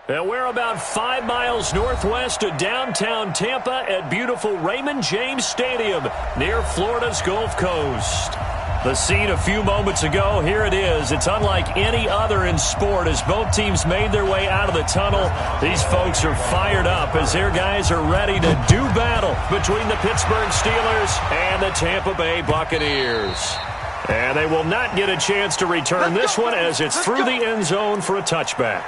And we're about 5 miles northwest of downtown Tampa at beautiful Raymond James Stadium near Florida's Gulf Coast. The scene a few moments ago, here it is. It's unlike any other in sport as both teams made their way out of the tunnel. These folks are fired up as their guys are ready to do battle between the Pittsburgh Steelers and the Tampa Bay Buccaneers. And they will not get a chance to return this one as it's through the end zone for a touchback.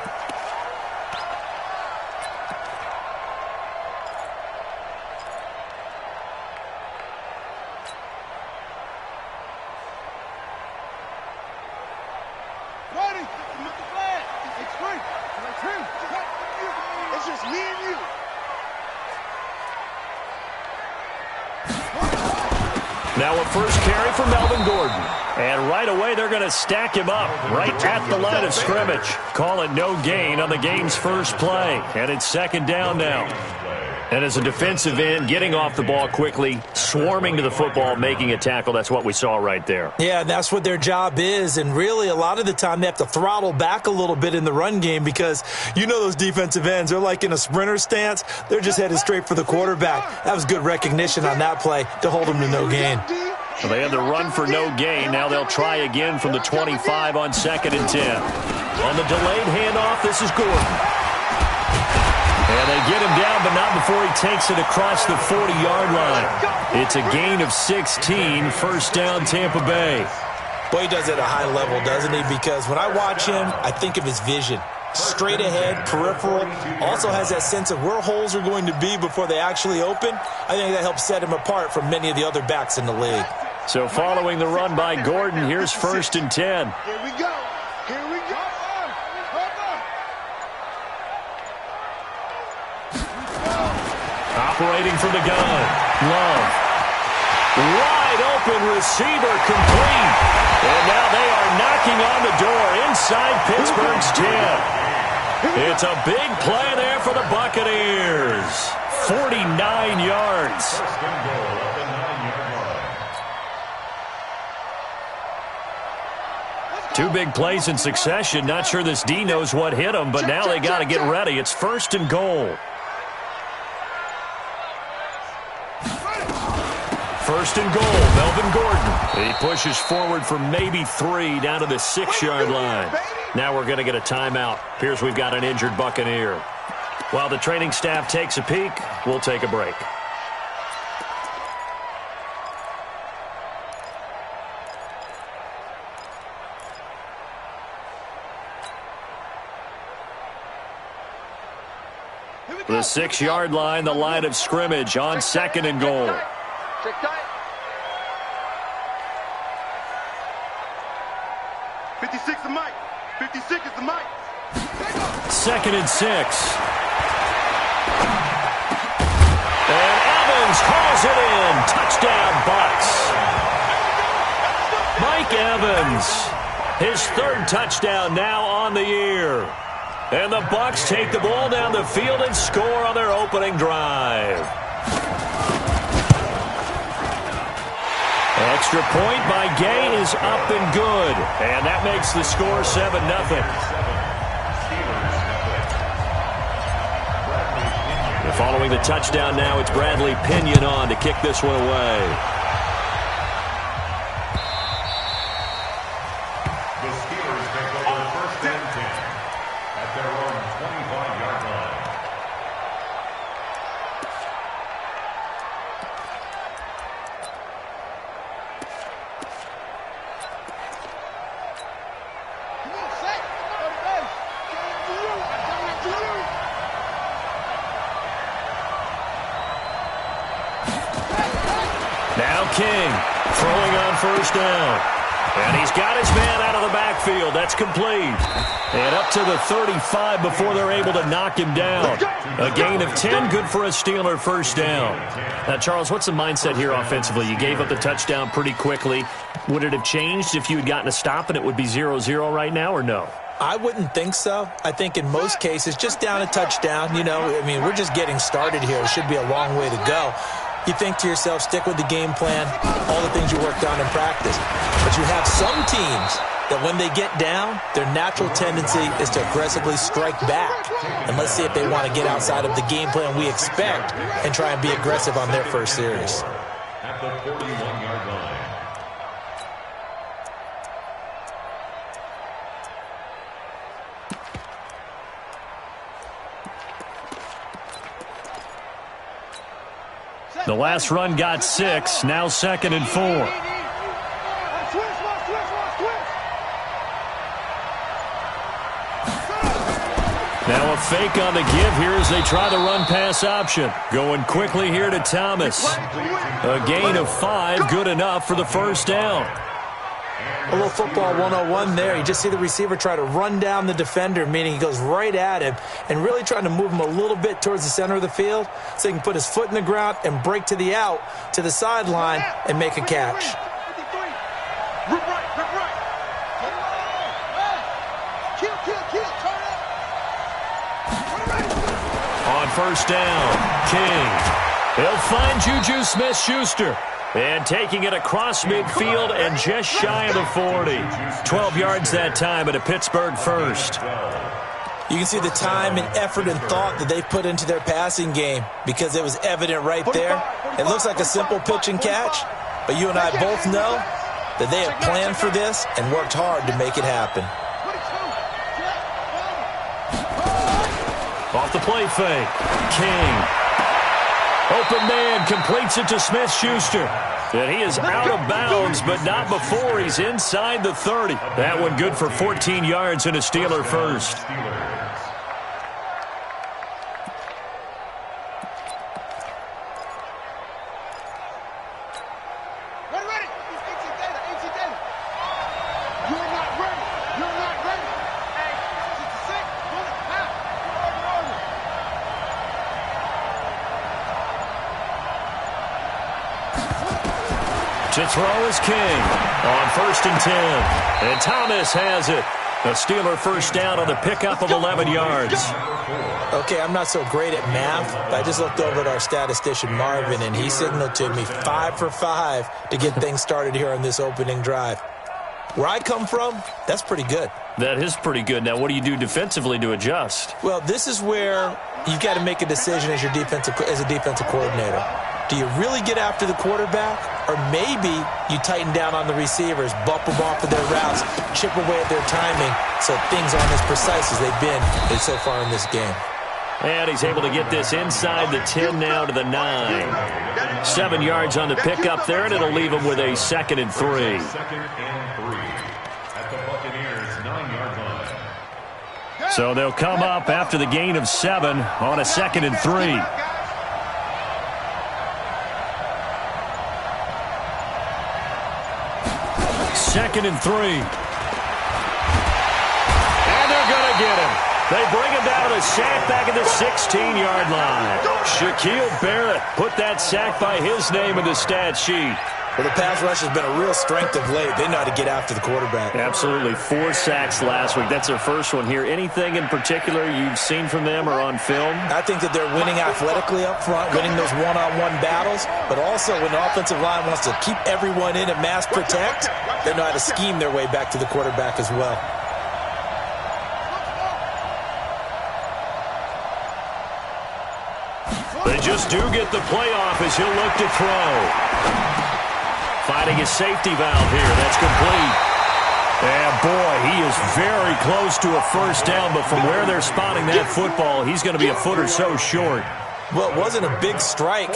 Now a first carry for Melvin Gordon. And right away, they're going to stack him up right at the line of scrimmage. Call it no gain on the game's first play. And it's second down now. And as a defensive end, getting off the ball quickly, swarming to the football, making a tackle, that's what we saw right there. Yeah, that's what their job is. And really, a lot of the time, they have to throttle back a little bit in the run game because you know those defensive ends, they're like in a sprinter stance. They're just headed straight for the quarterback. That was good recognition on that play to hold them to no gain. Well, they had the run for no gain. Now they'll try again from the 25 on 2nd and 10. On the delayed handoff, this is Gordon. And they get him down, but not before he takes it across the 40-yard line. It's a gain of 16, first down Tampa Bay. Boy, he does it at a high level, doesn't he? Because when I watch him, I think of his vision. Straight ahead, peripheral, also has that sense of where holes are going to be before they actually open. I think that helps set him apart from many of the other backs in the league. So following the run by Gordon, here's 1st and 10. Here we go. Here we go. Operating from the gun, Love. Wide open receiver complete. And now they are knocking on the door inside Pittsburgh's 10. It's a big play there for the Buccaneers. 49 yards. Two big plays in succession. Not sure this D knows what hit him, but now they got to get ready. It's 1st and goal. 1st and goal, Melvin Gordon. He pushes forward for maybe 3 down to the 6-yard line. Now we're going to get a timeout. Appears we've got an injured Buccaneer. While the training staff takes a peek, we'll take a break. The 6-yard line, the line of scrimmage on 2nd and goal. Check tight. 56 is Mike. 56 is the Mike. 2nd and 6. And Evans hauls it in. Touchdown, Bucs. Mike Evans, his 3rd touchdown now on the year. And the Bucs take the ball down the field and score on their opening drive. Extra point by Gay is up and good. And that makes the score 7-0. Following the touchdown now, it's Bradley Pinion on to kick this one away. The Steelers take over 1st and 10 at their own 25-yard line. Now King throwing on 1st down. And he's got his man out of the backfield. That's complete. And up to the 35 before they're able to knock him down. A gain of 10, good for a Steeler 1st down. Now, Charles, what's the mindset here offensively? You gave up the touchdown pretty quickly. Would it have changed if you had gotten a stop and it would be 0-0 right now, or no? I wouldn't think so. I think in most cases, just down a touchdown, we're just getting started here. It should be a long way to go. You think to yourself, stick with the game plan, all the things you worked on in practice. But you have some teams that when they get down, their natural tendency is to aggressively strike back. And let's see if they want to get outside of the game plan we expect and try and be aggressive on their first series. At the 41-yard line. The last run got 6, now 2nd and 4. Now a fake on the give here as they try the run-pass option. Going quickly here to Thomas. A gain of 5, good enough for the first down. A little football 101 there. You just see the receiver try to run down the defender, meaning he goes right at him and really trying to move him a little bit towards the center of the field so he can put his foot in the ground and break to the out, to the sideline, and make a catch. On first down, King. He'll find Juju Smith-Schuster. And taking it across midfield and just shy of the 40. 12 yards that time at a Pittsburgh first. You can see the time and effort and thought that they've put into their passing game because it was evident right there. It looks like a simple pitch and catch, but you and I both know that they have planned for this and worked hard to make it happen. Off the play fake, King. Open man completes it to Smith-Schuster. And he is out of bounds, but not before he's inside the 30. That one good for 14 yards and a Steeler first. To throw is King on 1st and 10. And Thomas has it. A Steeler first down on the pickup of 11 yards. Okay, I'm not so great at math, but I just looked over at our statistician, Marvin, and he signaled to me 5 for 5 to get things started here on this opening drive. Where I come from, that's pretty good. That is pretty good. Now, what do you do defensively to adjust? Well, this is where you've got to make a decision as a defensive coordinator. Do you really get after the quarterback? Or maybe you tighten down on the receivers, bump them off of their routes, chip away at their timing so things aren't as precise as they've been so far in this game. And he's able to get this inside the 10 now to the 9. 7 yards on the pickup there, and it'll leave him with a 2nd and 3. 2nd and 3 at the Buccaneers' 9-yard line. So they'll come up after the gain of 7 on a 2nd and 3. Second and 3. And they're going to get him. They bring him down to the sack back at the 16-yard line. Shaquille Barrett put that sack by his name in the stat sheet. Well, the pass rush has been a real strength of late. They know how to get after the quarterback. Absolutely. 4 sacks last week. That's their first one here. Anything in particular you've seen from them or on film? I think that they're winning athletically up front, winning those one-on-one battles, but also when the offensive line wants to keep everyone in and mass protect, they know how to scheme their way back to the quarterback as well. They just do get the playoff as he'll look to throw. Finding his safety valve here. That's complete. And, boy, he is very close to a first down, but from where they're spotting that football, he's going to be a foot or so short. Well, it wasn't a big strike,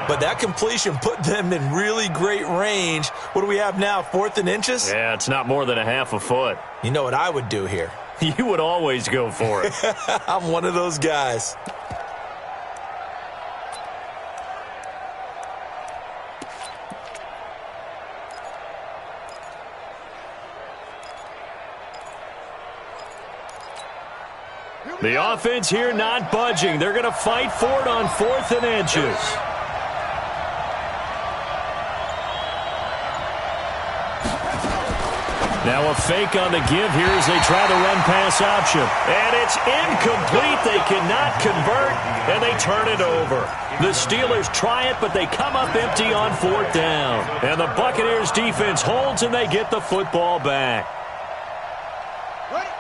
but that completion put them in really great range. What do we have now, 4th and inches? Yeah, it's not more than a half a foot. You know what I would do here? You would always go for it. I'm one of those guys. The offense here not budging. They're going to fight for it on 4th and inches. Now a fake on the give here as they try the run-pass option. And it's incomplete. They cannot convert, and they turn it over. The Steelers try it, but they come up empty on 4th down. And the Buccaneers defense holds, and they get the football back.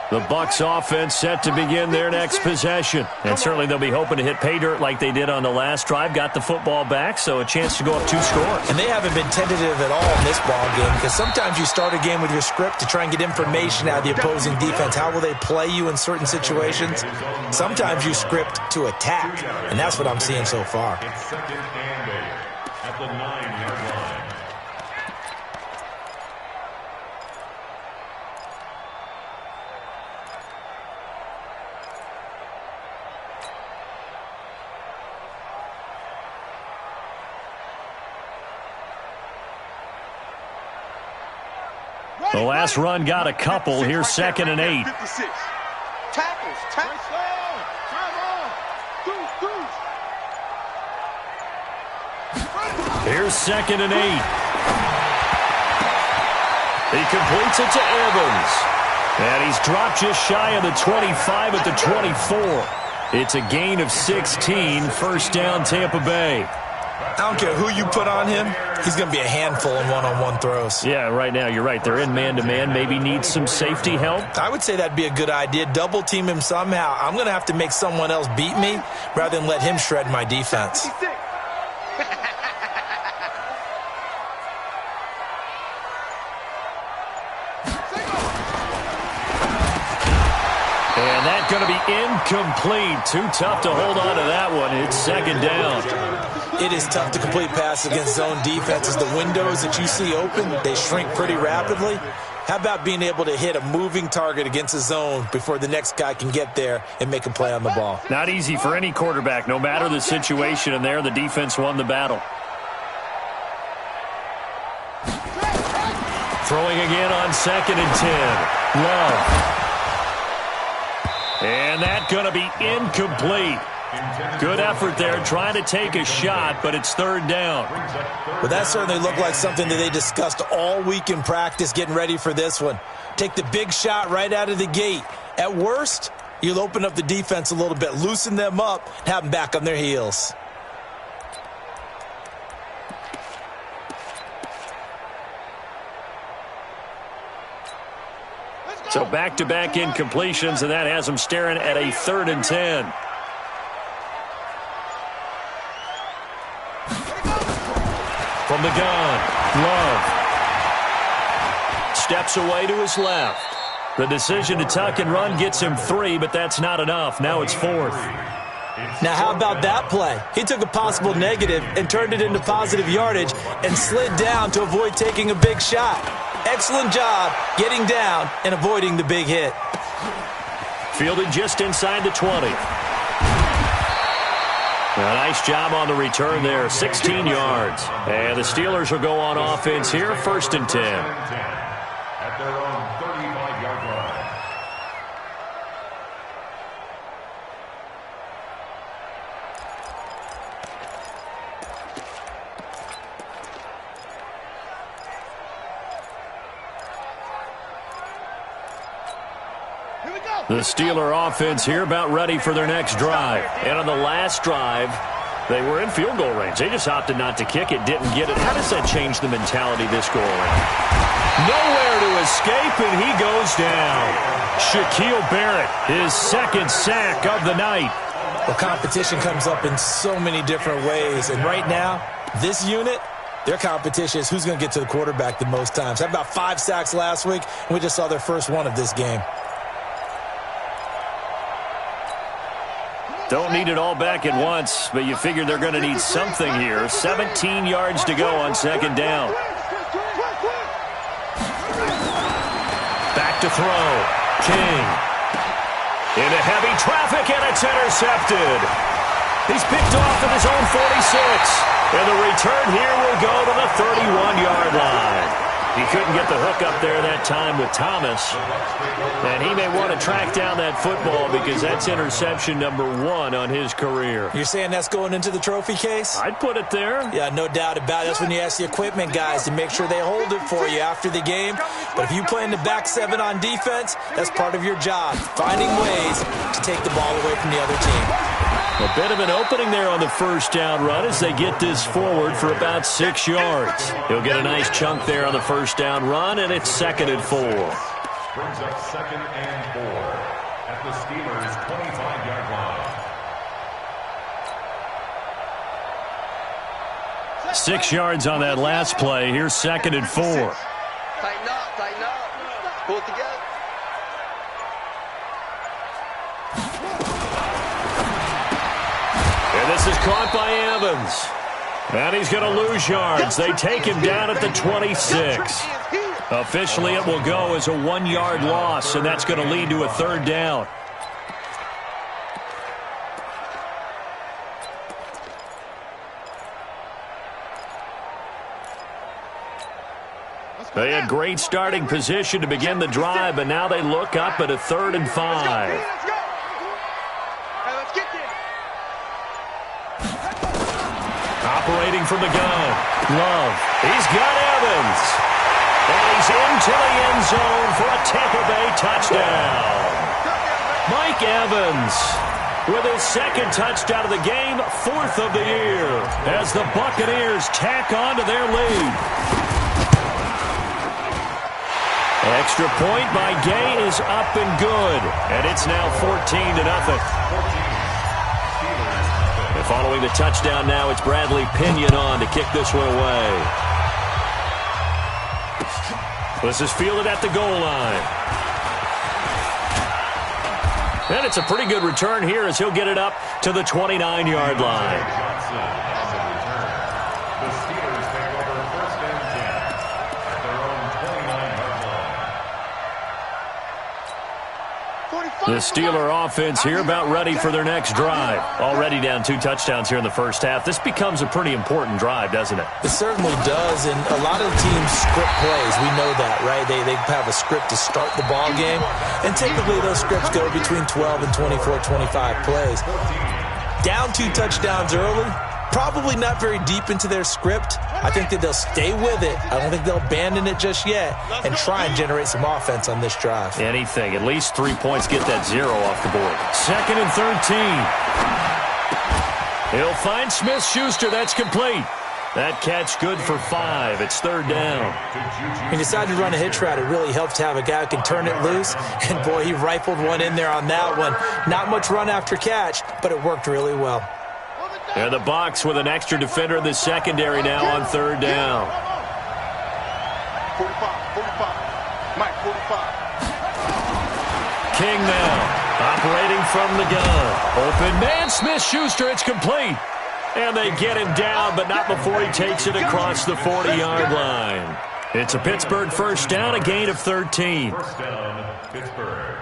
The Bucs offense set to begin their next possession. And certainly they'll be hoping to hit pay dirt like they did on the last drive. Got the football back, so a chance to go up 2 scores. And they haven't been tentative at all in this ball game, because sometimes you start a game with your script to try and get information out of the opposing defense. How will they play you in certain situations? Sometimes you script to attack, and that's what I'm seeing so far. It's second and 8 at the 9-yard line. The last run got a couple. Here's second and 8. Tackles. Here's second and 8. He completes it to Evans. And he's dropped just shy of the 25 at the 24. It's a gain of 16. First down, Tampa Bay. I don't care who you put on him, he's going to be a handful in one-on-one throws. Yeah, right now, you're right. They're in man-to-man. Maybe need some safety help. I would say that'd be a good idea. Double team him somehow. I'm going to have to make someone else beat me rather than let him shred my defense. And that's going to be incomplete. Too tough to hold on to that one. It's second down. It is tough to complete passes against zone defenses. The windows that you see open, they shrink pretty rapidly. How about being able to hit a moving target against a zone before the next guy can get there and make a play on the ball? Not easy for any quarterback, no matter the situation. And there, the defense won the battle. Throwing again on second and 10. Love. And that's going to be incomplete. Good effort there, trying to take a shot, but it's third down. Well, that certainly looked like something that they discussed all week in practice, getting ready for this one. Take the big shot right out of the gate. At worst, you'll open up the defense a little bit, loosen them up, and have them back on their heels. So back-to-back incompletions, and that has them staring at a third and 10. From the gun, Love. Steps away to his left. The decision to tuck and run gets him 3, but that's not enough. Now it's 4th. Now, how about that play? He took a possible negative and turned it into positive yardage and slid down to avoid taking a big shot. Excellent job getting down and avoiding the big hit. Fielded just inside the 20. A nice job on the return there, 16 yards. And the Steelers will go on offense here, first and 10. At their own 35-yard line. The Steeler offense here about ready for their next drive. And on the last drive, they were in field goal range. They just opted not to kick it, didn't get it. How does that change the mentality this go around? Nowhere to escape, and he goes down. Shaquille Barrett, his second sack of the night. Well, competition comes up in so many different ways. And right now, this unit, their competition is who's going to get to the quarterback the most times. Had about 5 sacks last week, and we just saw their first one of this game. Don't need it all back at once, but you figure they're going to need something here. 17 yards to go on second down. Back to throw. King. Into heavy traffic, and it's intercepted. He's picked off at his own 46. And the return here will go to the 31-yard line. He couldn't get the hook up there that time with Thomas. And he may want to track down that football because that's interception number 1 on his career. You're saying that's going into the trophy case? I'd put it there. Yeah, no doubt about it. That's when you ask the equipment guys to make sure they hold it for you after the game. But if you play in the back 7 on defense, that's part of your job, finding ways to take the ball away from the other team. A bit of an opening there on the first down run as they get this forward for about 6 yards. He'll get a nice chunk there on the first down run, and it's second and 4. Brings up 2nd and 4 at the Steelers' 25-yard line. 6 yards on that last play. Here's 2nd and 4. Tighten up, tighten up. Pull it together. And this is caught by Evans. And he's going to lose yards. They take him down at the 26. Officially, it will go as a 1-yard loss, and that's going to lead to a 3rd down. They had great starting position to begin the drive, but now they look up at a 3rd and 5. Let's go. Hey, let's get there. Operating from the gun. Love. He's got Evans. And he's into the end zone for a Tampa Bay touchdown. Mike Evans with his 2nd touchdown of the game, 4th of the year, as the Buccaneers tack on to their lead. Extra point by Gay is up and good, and it's now 14-0. And following the touchdown now, it's Bradley Pinion on to kick this one away. This is fielded at the goal line. And it's a pretty good return here as he'll get it up to the 29-yard line. The Steelers take over 1st and 10 at their own 29-yard line. The Steeler offense here about ready for their next drive. Already down 2 touchdowns here in the first half. This becomes a pretty important drive, doesn't it? It certainly does, and a lot of teams script plays. We know that, right? They have a script to start the ball game, and typically those scripts go between 12 and 24, 25 plays. Down 2 touchdowns early, probably not very deep into their script. I think that they'll stay with it. I don't think they'll abandon it just yet and try and generate some offense on this drive. Anything. At least 3 points get that 0 off the board. 2nd and 13. He'll find Smith-Schuster. That's complete. That catch good for 5. It's 3rd down. He decided to run a hitch route. It really helps to have a guy who can turn it loose. And, boy, he rifled one in there on that one. Not much run after catch, but it worked really well. And the Bucs with an extra defender in the secondary now on 3rd down. 45. Mike, 45. King now, operating from the gun. Open man, Smith-Schuster, it's complete. And they get him down, but not before he takes it across the 40-yard line. It's a Pittsburgh 1st down, a gain of 13. 1st down, Pittsburgh.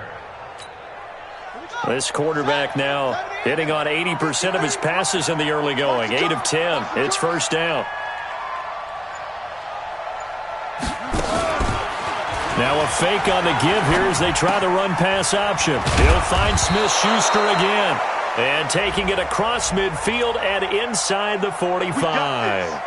This quarterback now hitting on 80% of his passes in the early going. 8 of 10. It's 1st down. Now a fake on the give here as they try the run-pass option. He'll find Smith-Schuster again. And taking it across midfield and inside the 45.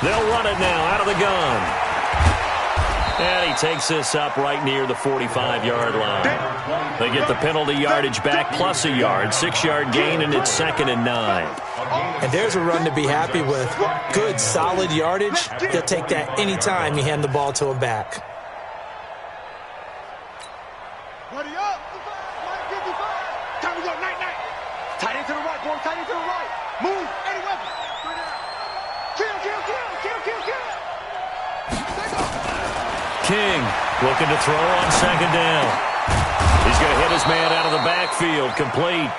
They'll run it now out of the gun. And he takes this up right near the 45-yard line. They get the penalty yardage back plus a yard. 6-yard gain, and it's 2nd and 9. And there's a run to be happy with. Good, solid yardage. He'll take that anytime you hand the ball to a back. Buddy up. Time to go. Night. Tight end to the right, boy. Tight end to the right. Move. Any weapon. Kill. King looking to throw on 2nd down. He's going to hit his man out of the backfield, complete.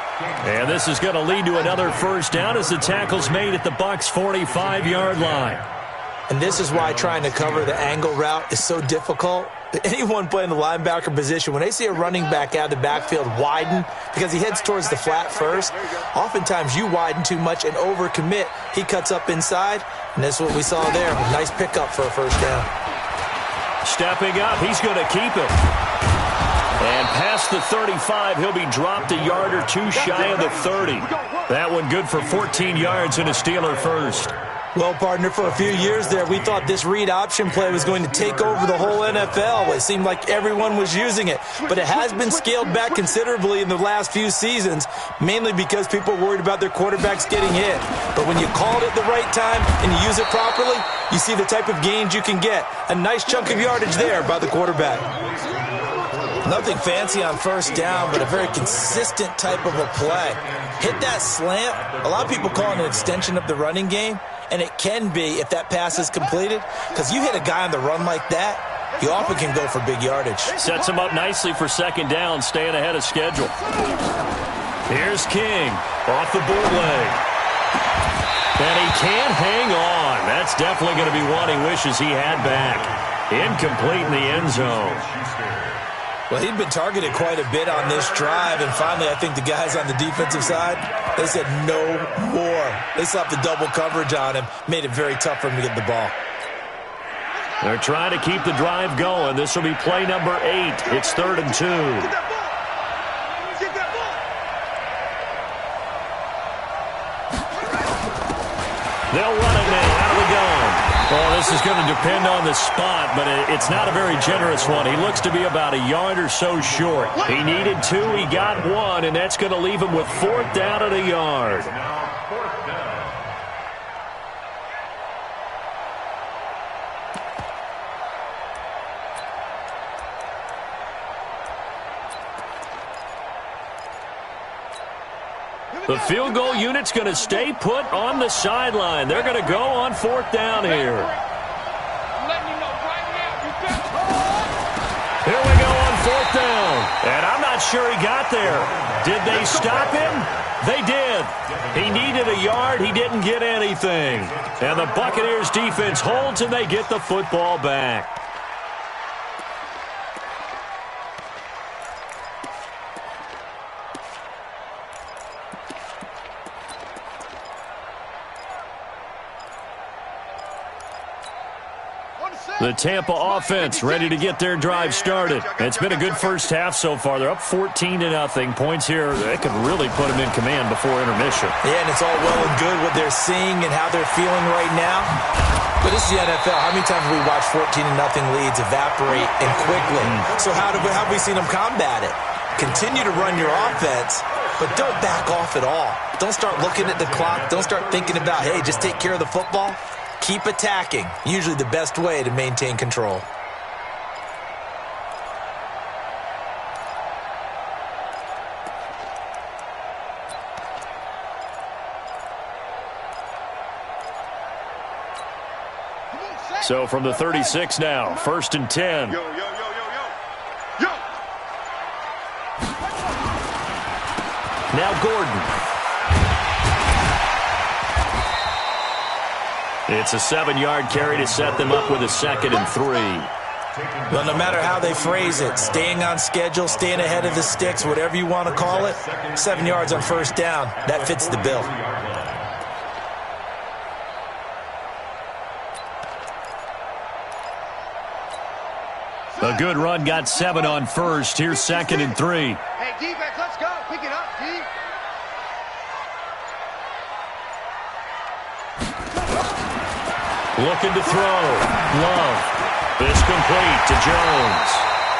And this is going to lead to another 1st down as the tackle's made at the Bucs' 45-yard line. And this is why trying to cover the angle route is so difficult. Anyone playing the linebacker position, when they see a running back out of the backfield widen because he heads towards the flat first, oftentimes you widen too much and overcommit. He cuts up inside, and that's what we saw there. Nice pickup for a 1st down. Stepping up, he's going to keep it. And past the 35, he'll be dropped a yard or 2 shy of the 30. That one good for 14 yards and a Steeler 1st. Well, partner, for a few years there, we thought this read option play was going to take over the whole NFL. It seemed like everyone was using it. But it has been scaled back considerably in the last few seasons, mainly because people are worried about their quarterbacks getting hit. But when you call it at the right time and you use it properly, you see the type of gains you can get. A nice chunk of yardage there by the quarterback. Nothing fancy on first down, but a very consistent type of a play. Hit that slant. A lot of people call it an extension of the running game. And it can be if that pass is completed, because you hit a guy on the run like that, you often can go for big yardage. Sets him up nicely for second down, staying ahead of schedule. Here's King off the bootleg. And he can't hang on. That's definitely going to be one he wishes he had back. Incomplete in the end zone. Well, he'd been targeted quite a bit on this drive, and finally I think the guys on the defensive side, they said no more. They slapped the double coverage on him, made it very tough for him to get the ball. They're trying to keep the drive going. This will be play number 8. It's 3rd and 2. They'll run it now. Out of the gun. Well, this is going to depend on the spot, but it's not a very generous one. He looks to be about a yard or so short. He needed 2. He got 1, and that's going to leave him with 4th down at a yard. The field goal unit's going to stay put on the sideline. They're going to go on 4th down here. Here we go on 4th down. And I'm not sure he got there. Did they stop him? They did. He needed a yard. He didn't get anything. And the Buccaneers defense holds and they get the football back. The Tampa offense ready to get their drive started. It's been a good first half so far. They're up 14-0. Points here, they could really put them in command before intermission. Yeah, and it's all well and good what they're seeing and how they're feeling right now. But this is the NFL. How many times have we watched 14-0 leads evaporate and quickly? So how have we seen them combat it? Continue to run your offense, but don't back off at all. Don't start looking at the clock. Don't start thinking about, hey, just take care of the football. Keep attacking. Usually the best way to maintain control. So from the 36 now, 1st and 10. Now Gordon. It's a 7-yard carry to set them up with a 2nd and 3. Well, no matter how they phrase it, staying on schedule, staying ahead of the sticks, whatever you want to call it, 7 yards on 1st down, that fits the bill. A good run got 7 on 1st. Here's 2nd and 3. Hey, defense, let's go. Pick it up, D. Looking to throw. Love. It's complete to Jones.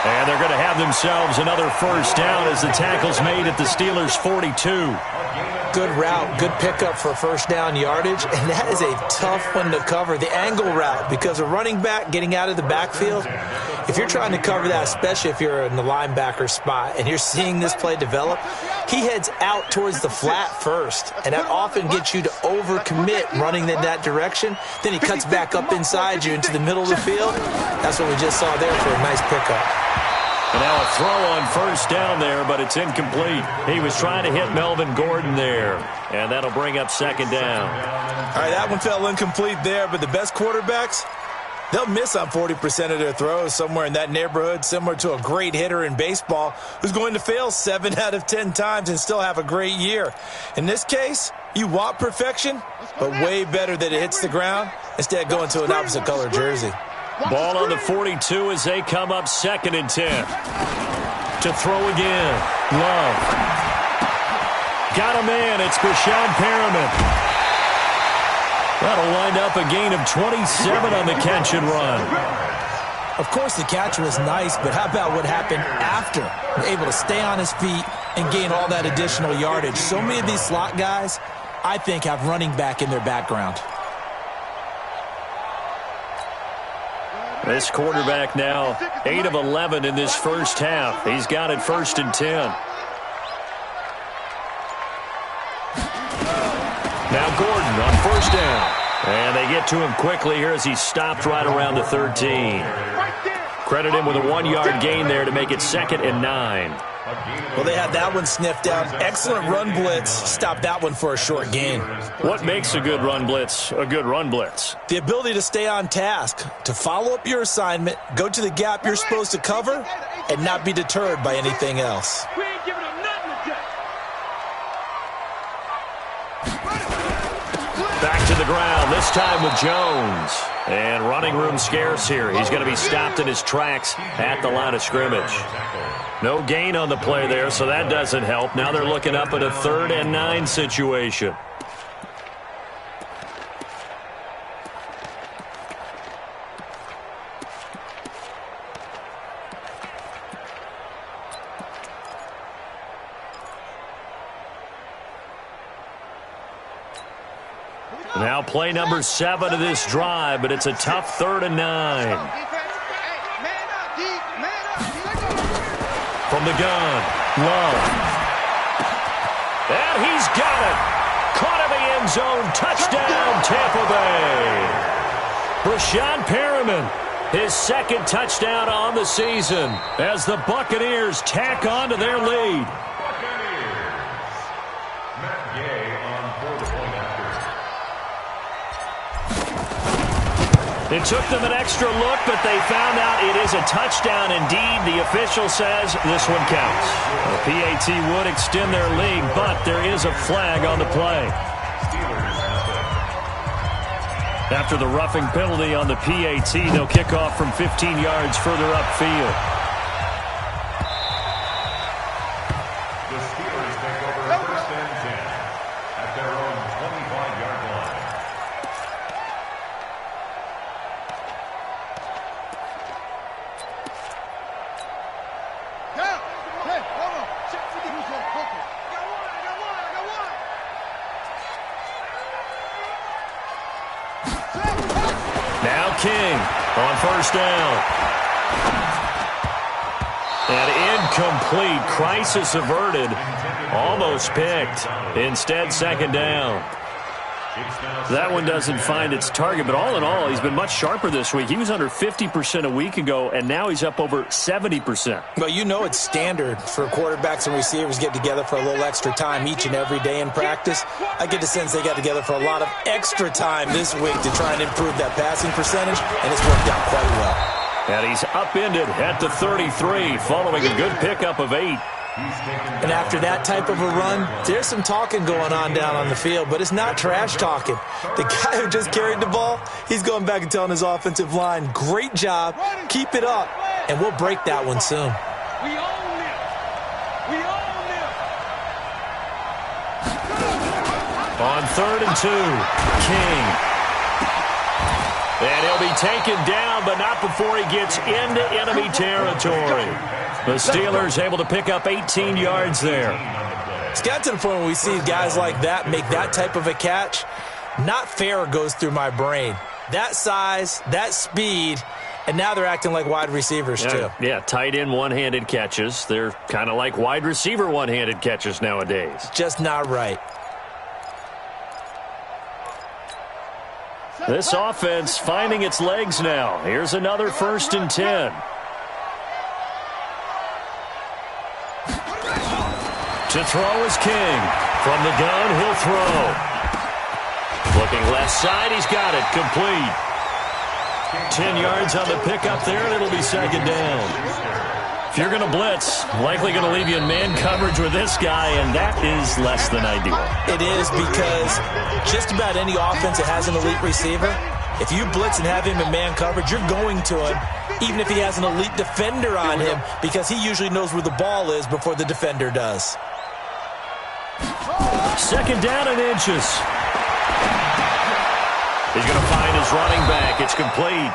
And they're going to have themselves another 1st down as the tackle's made at the Steelers' 42. Good route, good pickup for 1st down yardage, and that is a tough one to cover. The angle route, because a running back getting out of the backfield, if you're trying to cover that, especially if you're in the linebacker spot and you're seeing this play develop, he heads out towards the flat first, and that often gets you to overcommit running in that direction. Then he cuts back up inside you into the middle of the field. That's what we just saw there for a nice pickup. And now a throw on 1st down there, but it's incomplete. He was trying to hit Melvin Gordon there, and that'll bring up 2nd down. All right, that one fell incomplete there, but the best quarterbacks, they'll miss on 40% of their throws, somewhere in that neighborhood, similar to a great hitter in baseball who's going to fail 7 out of 10 times and still have a great year. In this case, you want perfection, but way better that it hits the ground instead of going to an opposite color jersey. Ball on the 42 as they come up 2nd and 10. To throw again. Love. Got a man. It's Brashad Perriman. That'll wind up a gain of 27 on the catch and run. Of course, the catch was nice, but how about what happened after? Able to stay on his feet and gain all that additional yardage. So many of these slot guys, I think, have running back in their background. This quarterback now 8 of 11 in this first half. He's got it 1st and 10. Now Gordon on 1st down. And they get to him quickly here as he stopped right around the 13. Credit him with a 1-yard gain there to make it 2nd and 9. Well, they had that one sniffed out. Excellent run blitz. Stopped that one for a short gain. What makes a good run blitz a good run blitz? The ability to stay on task, to follow up your assignment, go to the gap you're supposed to cover, and not be deterred by anything else. We ain't giving them nothing today. Back to the ground, this time with Jones. And running room scarce here. He's going to be stopped in his tracks at the line of scrimmage. No gain on the play there, so that doesn't help. Now they're looking up at a 3rd and 9 situation. Now play number 7 of this drive, but it's a tough 3rd and 9. From the gun, Love. And he's got it. Caught in the end zone. Touchdown, Tampa Bay. Brashad Perriman, his 2nd touchdown on the season as the Buccaneers tack on to their lead. It took them an extra look, but they found out it is a touchdown indeed. The official says this one counts. The PAT would extend their lead, but there is a flag on the play. After the roughing penalty on the PAT, they'll kick off from 15 yards further upfield. The Steelers take over 1st and 10 at their own 25-yard line. Hey, hold on. Check who's on focus. I got one. Now King on 1st down. And incomplete. Crisis averted. Almost picked. Instead, 2nd down. That one doesn't find its target, but all in all, he's been much sharper this week. He was under 50% a week ago, and now he's up over 70%. Well, you know it's standard for quarterbacks and receivers get together for a little extra time each and every day in practice. I get the sense they got together for a lot of extra time this week to try and improve that passing percentage, and it's worked out quite well. And he's upended at the 33, following a good pickup of 8. And after that type of a run, there's some talking going on down on the field, but it's not trash talking. The guy who just carried the ball, he's going back and telling his offensive line, great job, keep it up, and we'll break that one soon. We own them. We own them. On 3rd and 2, King. And he'll be taken down, but not before he gets into enemy territory. The Steelers able to pick up 18 yards there. It's got to the point where we see guys like that make that type of a catch. Not fair goes through my brain. That size, that speed, and now they're acting like wide receivers too. Yeah, tight end one-handed catches. They're kind of like wide receiver one-handed catches nowadays. Just not right. This offense finding its legs now. Here's another 1st and 10. To throw is King. From the gun, he'll throw. Looking left side, he's got it. Complete. 10 yards on the pickup there, and it'll be 2nd down. If you're going to blitz, likely going to leave you in man coverage with this guy, and that is less than ideal. It is, because just about any offense that has an elite receiver, if you blitz and have him in man coverage, you're going to him, even if he has an elite defender on him, because he usually knows where the ball is before the defender does. 2nd down and inches. He's going to find his running back. It's complete.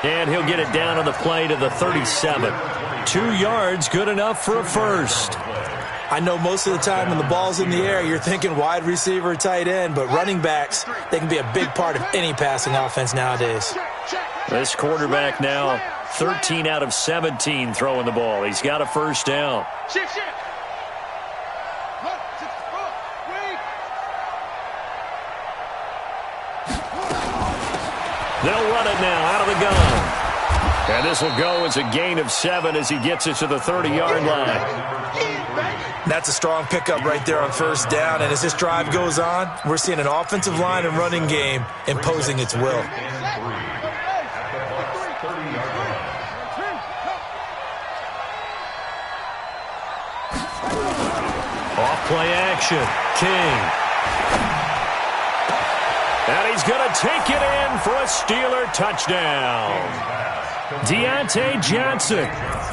And he'll get it down on the play to the 37. 2 yards, good enough for a first. I know most of the time when the ball's in the air, you're thinking wide receiver, tight end, but running backs, they can be a big part of any passing offense nowadays. This quarterback now 13 out of 17 throwing the ball. He's got a first down. They'll run it now out of the gun. And this will go as a gain of 7 as he gets it to the 30-yard line. That's a strong pickup right there on first down. And as this drive goes on, we're seeing an offensive line and running game imposing its will. Off play action. King. And he's going to take it in for a Steeler touchdown. Deontay Johnson,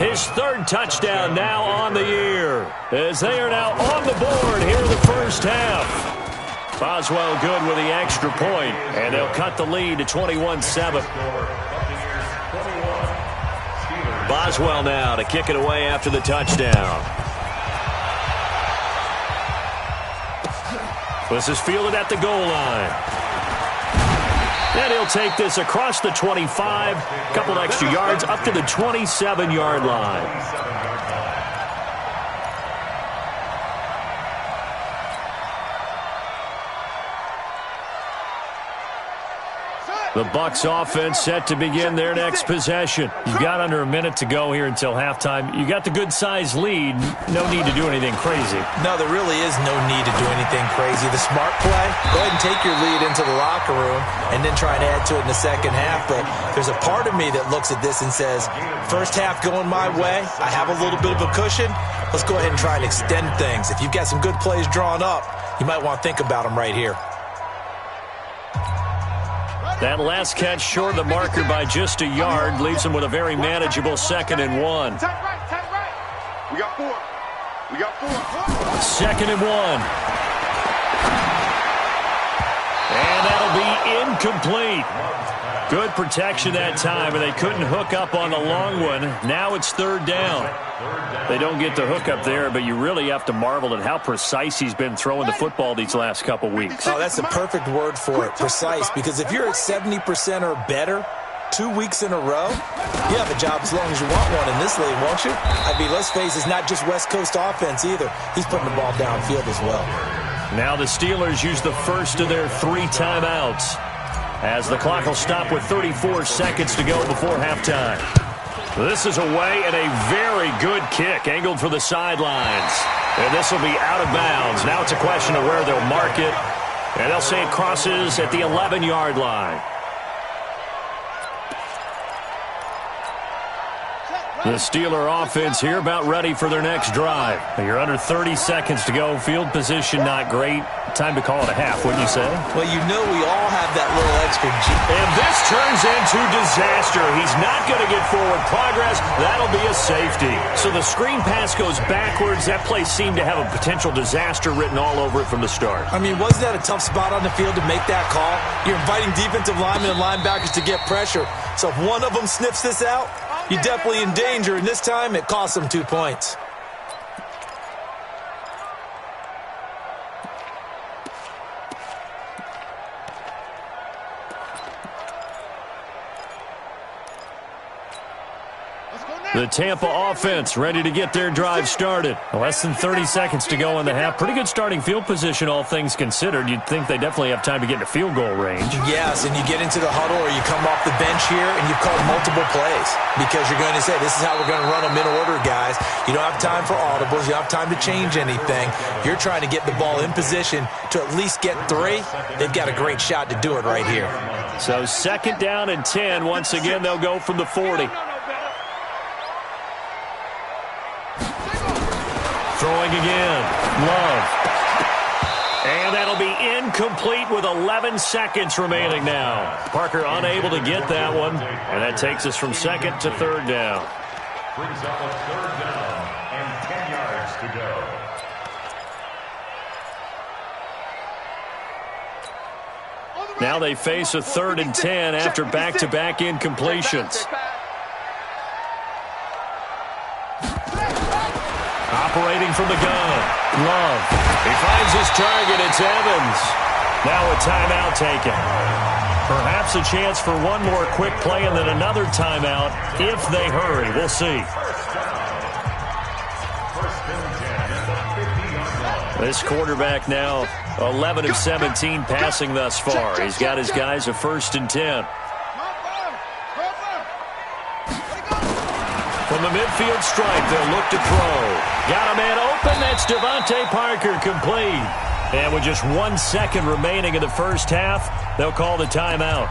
his 3rd touchdown now on the year, as they are now on the board here in the first half. Boswell good with the extra point, and they'll cut the lead to 21-7. Boswell now to kick it away after the touchdown. This is fielded at the goal line. And he'll take this across the 25, couple extra yards up to the 27-yard line. The Bucs offense set to begin their next possession. You've got under a minute to go here until halftime. You got the good-sized lead. No need to do anything crazy. No, there really is no need to do anything crazy. The smart play, go ahead and take your lead into the locker room and then try and add to it in the second half. But there's a part of me that looks at this and says, first half going my way, I have a little bit of a cushion. Let's go ahead and try and extend things. If you've got some good plays drawn up, you might want to think about them right here. That last catch short of the marker by just a yard leaves him with a very manageable 2nd and 1. We got 4. We got 4. 2nd and 1. And that'll be incomplete. Good protection that time, and they couldn't hook up on the long one. Now it's 3rd down. They don't get the hook up there, but you really have to marvel at how precise he's been throwing the football these last couple weeks. Oh, that's the perfect word for it, precise, because if you're at 70% or better 2 weeks in a row, you have a job as long as you want one in this league, won't you? I mean, let's face it, it's not just West Coast offense either. He's putting the ball downfield as well. Now the Steelers use the first of their 3 timeouts, as the clock will stop with 34 seconds to go before halftime. This is away and a very good kick, angled for the sidelines. And this will be out of bounds. Now it's a question of where they'll mark it. And they'll say it crosses at the 11-yard line. The Steeler offense here about ready for their next drive. You're under 30 seconds to go. Field position not great. Time to call it a half, wouldn't you say? Well, you know we all have that little extra G. And this turns into disaster. He's not going to get forward progress. That'll be a safety. So the screen pass goes backwards. That play seemed to have a potential disaster written all over it from the start. I mean, wasn't that a tough spot on the field to make that call? You're inviting defensive linemen and linebackers to get pressure. So if one of them sniffs this out, you're definitely in danger, and this time it cost them 2 points. The Tampa offense ready to get their drive started. Less than 30 seconds to go in the half. Pretty good starting field position, all things considered. You'd think they definitely have time to get into field goal range. Yes, and you get into the huddle or you come off the bench here and you've called multiple plays because you're going to say, this is how we're going to run them in order, guys. You don't have time for audibles. You don't have time to change anything. You're trying to get the ball in position to at least get 3. They've got a great shot to do it right here. So 2nd down and 10. Once again, they'll go from the 40. Throwing again. Love. And that'll be incomplete with 11 seconds remaining now. Parker unable to get that one. And that takes us from 2nd to 3rd down. Brings up a 3rd down and 10 yards to go. Now they face a 3rd and 10 after back-to-back incompletions. Operating from the gun, Love. He finds his target. It's Evans. Now a timeout taken. Perhaps a chance for one more quick play and then another timeout if they hurry. We'll see. This quarterback now 11 of 17 passing thus far. He's got his guys a 1st and 10. From the midfield stripe, they'll look to throw. Got a man open. That's Devontae Parker, complete. And with just 1 second remaining in the first half, they'll call the timeout.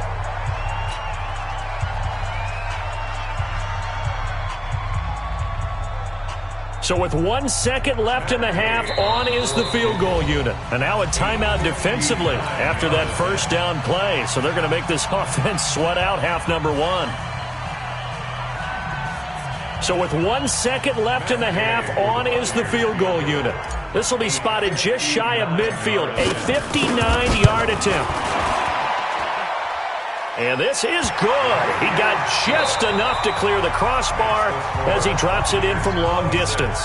So with 1 second left in the half, on is the field goal unit. And now a timeout defensively after that first down play. So they're going to make this offense sweat out half number 1. So with 1 second left in the half, on is the field goal unit. This will be spotted just shy of midfield, a 59-yard attempt. And this is good. He got just enough to clear the crossbar as he drops it in from long distance.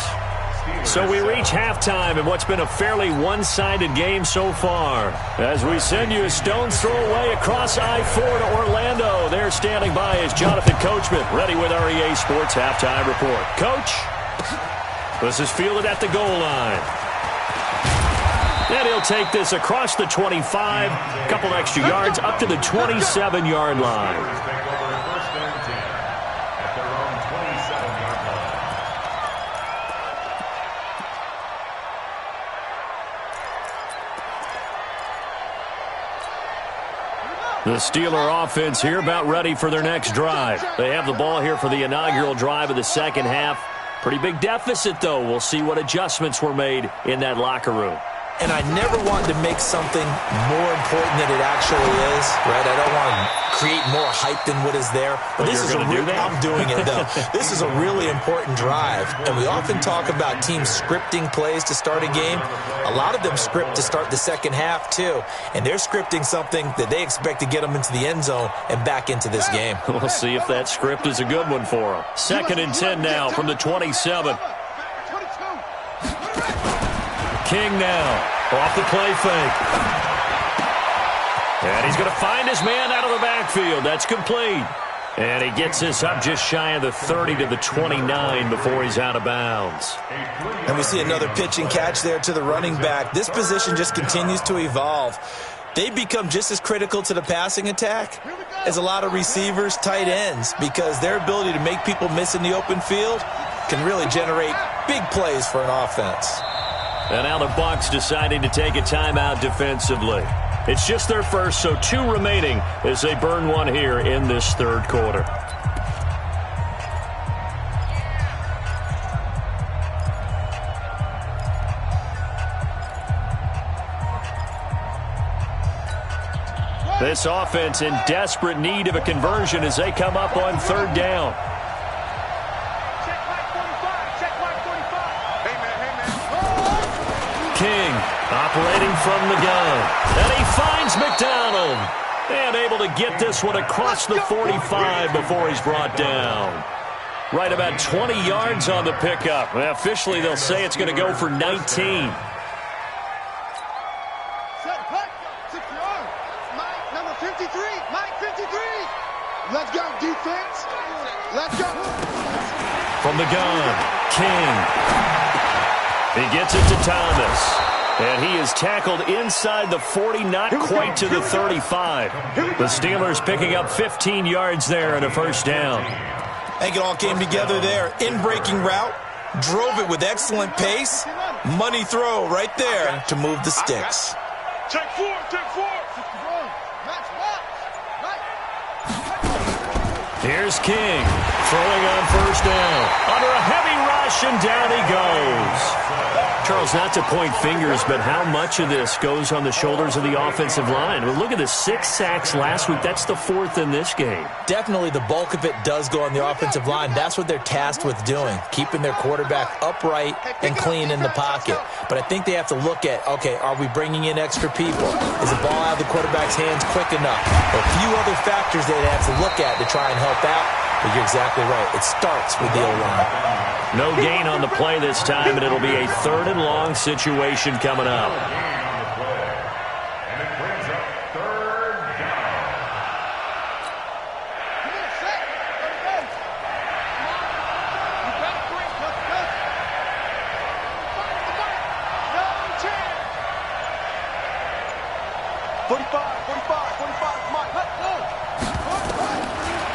So we reach halftime in what's been a fairly one-sided game so far. As we send you a stone's throw away across I-4 to Orlando. There standing by is Jonathan Coachman, ready with our EA Sports Halftime Report. Coach, this is fielded at the goal line. And he'll take this across the 25, a couple extra yards, up to the 27-yard line. The Steeler offense here about ready for their next drive. They have the ball here for the inaugural drive of the second half. Pretty big deficit, though. We'll see what adjustments were made in that locker room. And I never want to make something more important than it actually is, right? I don't want to create more hype than what is there. But this is I'm doing it, though. This is a really important drive. And we often talk about teams scripting plays to start a game. A lot of them script to start the second half, too. And they're scripting something that they expect to get them into the end zone and back into this game. We'll see if that script is a good one for them. 2nd and 10 now from the 27. King now, off the play fake. And he's going to find his man out of the backfield. That's complete. And he gets this up just shy of the 30 to the 29 before he's out of bounds. And we see another pitch and catch there to the running back. This position just continues to evolve. They become just as critical to the passing attack as a lot of receivers, tight ends, because their ability to make people miss in the open field can really generate big plays for an offense. And now the Bucs deciding to take a timeout defensively. It's just their first, so 2 remaining as they burn one here in this third quarter. This offense in desperate need of a conversion as they come up on 3rd down. King operating from the gun. And he finds McDonald. And able to get this one across the 45 before he's brought down. Right about 20 yards on the pickup. Well, officially, they'll say it's going to go for 19. Number 53, Mike 53. Let's go, defense. Let's go. From the gun, King. He gets it to Thomas. And he is tackled inside the 40, not quite to the 35. The Steelers picking up 15 yards there and a first down. I think it all came together there. In-breaking route, drove it with excellent pace. Money throw right there to move the sticks. Check 4, check 4. Here's King throwing on first down. Under a heavy rush, and down he goes. Charles, not to point fingers, but how much of this goes on the shoulders of the offensive line? Well, look at the 6 sacks last week. That's the 4th in this game. Definitely the bulk of it does go on the offensive line. That's what they're tasked with doing, keeping their quarterback upright and clean in the pocket. But I think they have to look at, okay, are we bringing in extra people? Is the ball out of the quarterback's hands quick enough? There are a few other factors they'd have to look at to try and help out. But you're exactly right. It starts with the O-line. No gain on the play this time, and it'll be a 3rd and long situation coming up. And it brings up 3rd down.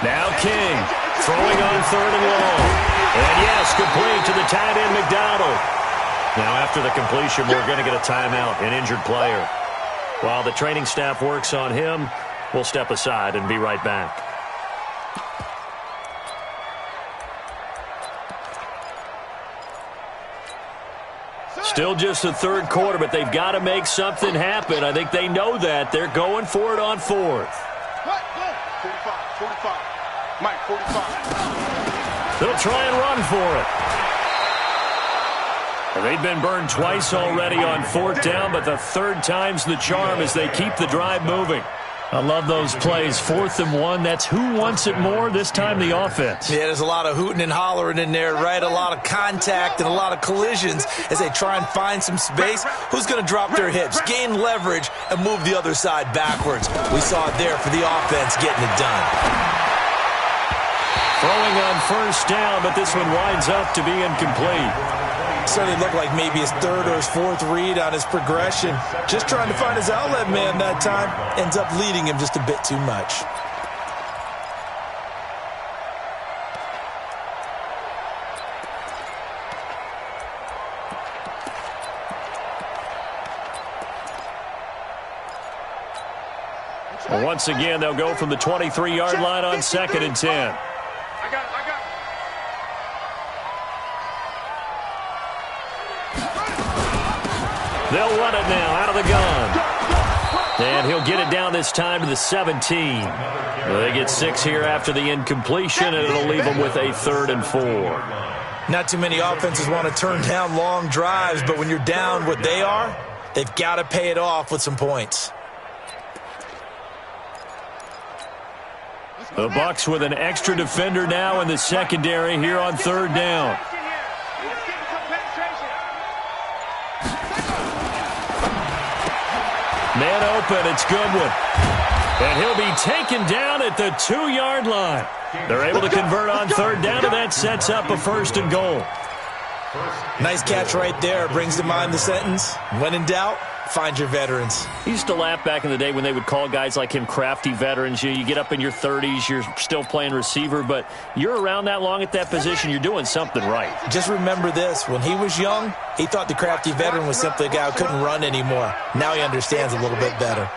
Now King throwing on 3rd and long. And yes, complete to the tight end, McDonald. Now after the completion, we're going to get a timeout, an injured player. While the training staff works on him, we'll step aside and be right back. Still just the 3rd quarter, but they've got to make something happen. I think they know that. They're going for it on 4th. 45. Mike, 45. They'll try and run for it. They've been burned twice already on 4th down, but the 3rd time's the charm as they keep the drive moving. I love those plays. 4th and 1, that's who wants it more, this time the offense. Yeah, there's a lot of hooting and hollering in there, right? A lot of contact and a lot of collisions as they try and find some space. Who's going to drop their hips, gain leverage, and move the other side backwards? We saw it there for the offense getting it done. Throwing on 1st down, but this one winds up to be incomplete. Certainly looked like maybe his 3rd or his 4th read on his progression. Just trying to find his outlet man that time. Ends up leading him just a bit too much. Well, once again, they'll go from the 23-yard line on 2nd and 10. They'll run it now out of the gun. And he'll get it down this time to the 17. They get 6 here after the incompletion, and it'll leave them with a 3rd and 4. Not too many offenses want to turn down long drives, but when you're down what they are, they've got to pay it off with some points. The Bucs with an extra defender now in the secondary here on 3rd down. Man open, it's Goodwin. And he'll be taken down at the 2-yard line. They're able to convert on 3rd down, and that sets up a 1st and goal. Nice catch right there. Brings to mind the sentence, when in doubt, find your veterans. He used to laugh back in the day when they would call guys like him crafty veterans. You get up in your 30s, you're still playing receiver, but you're around that long at that position, you're doing something right. Just remember this. When he was young, he thought the crafty veteran was simply a guy who couldn't run anymore. Now he understands a little bit better.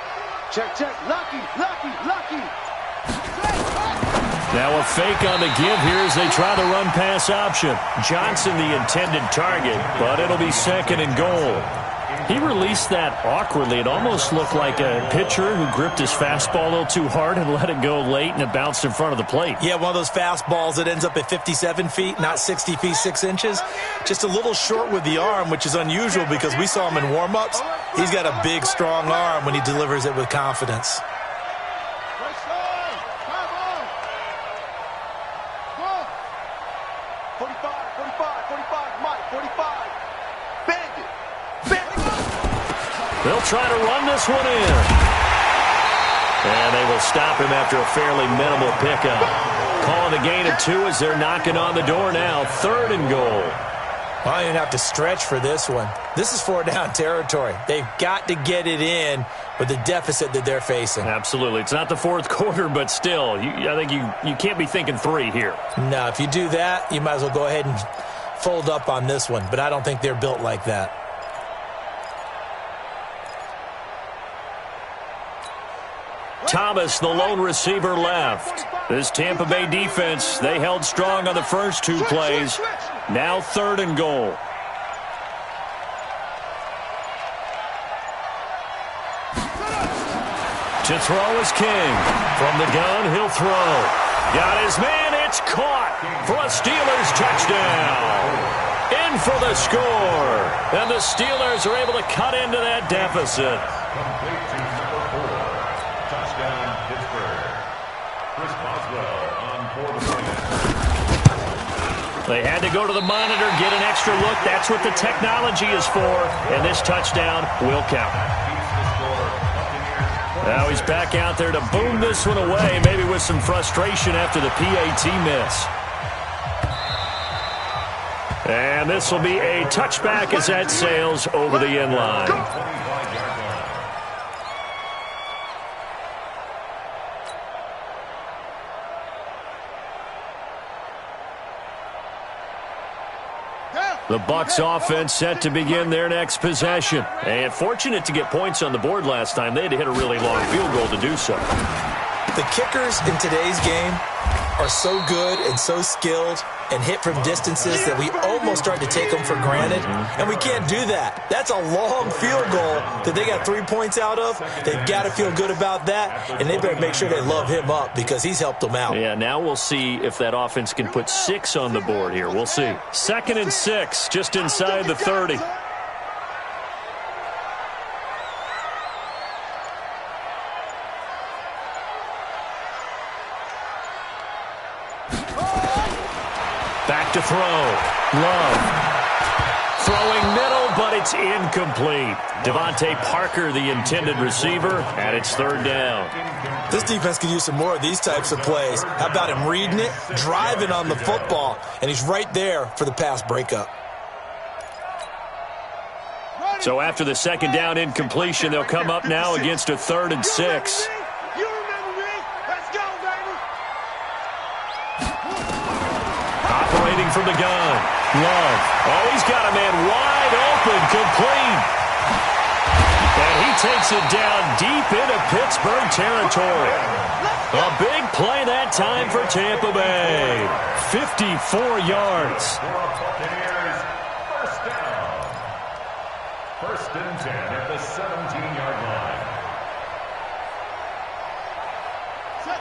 Check. Lucky. Now a fake on the give here as they try the run-pass option. Johnson the intended target, but it'll be 2nd and goal. He released that awkwardly. It almost looked like a pitcher who gripped his fastball a little too hard and let it go late, and it bounced in front of the plate. Yeah, one of those fastballs that ends up at 57 feet, not 60 feet, 6 inches. Just a little short with the arm, which is unusual because we saw him in warm-ups. He's got a big, strong arm when he delivers it with confidence. They'll try to run this one in. And they will stop him after a fairly minimal pickup. Calling the gain of 2 as they're knocking on the door now. 3rd and goal. Well, I don't even have to stretch for this one. This is 4-down territory. They've got to get it in with the deficit that they're facing. Absolutely. It's not the 4th quarter, but still, I think you can't be thinking 3 here. No, if you do that, you might as well go ahead and fold up on this one. But I don't think they're built like that. Thomas, the lone receiver, left. This Tampa Bay defense, they held strong on the first 2 plays. Now 3rd and goal. To throw is King. From the gun, he'll throw. Got his man. It's caught for a Steelers touchdown. In for the score. And the Steelers are able to cut into that deficit. Complete to number 4. Touchdown, Pittsburgh. Chris Boswell on for the win. They had to go to the monitor, get an extra look. That's what the technology is for. And this touchdown will count. Now he's back out there to boom this one away, maybe with some frustration after the PAT miss. And this will be a touchback as that sails over the end line. The Bucs offense set to begin their next possession. And fortunate to get points on the board last time. They had to hit a really long field goal to do so. The kickers in today's game are so good and so skilled and hit from distances that we almost start to take them for granted. And we can't do that. That's a long field goal that they got 3 points out of. They've got to feel good about that, and they better make sure they love him up because he's helped them out. Yeah, now we'll see if that offense can put 6 on the board here. We'll see. 2nd and 6, just inside the 30. Back to throw. Love. Throwing middle, but it's incomplete. Devontae Parker, the intended receiver, and it's 3rd down. This defense could use some more of these types of plays. How about him reading it, driving on the football, and he's right there for the pass breakup. So after the 2nd down incompletion, they'll come up now against a 3rd and 6. Operating from the gun. Love. Oh, he's got a man wide open, complete. And he takes it down deep into Pittsburgh territory. A big play that time for Tampa Bay. 54 yards. First down. 1st and 10 at the 17-yard line.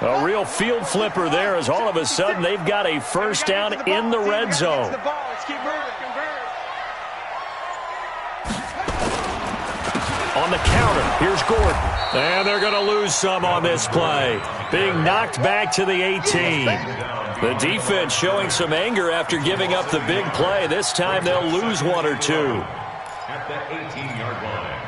A real field flipper there as all of a sudden they've got a 1st down in the red zone. On the counter, here's Gordon. And they're going to lose some on this play. Being knocked back to the 18. The defense showing some anger after giving up the big play. This time they'll lose 1 or 2. At the 18-yard line.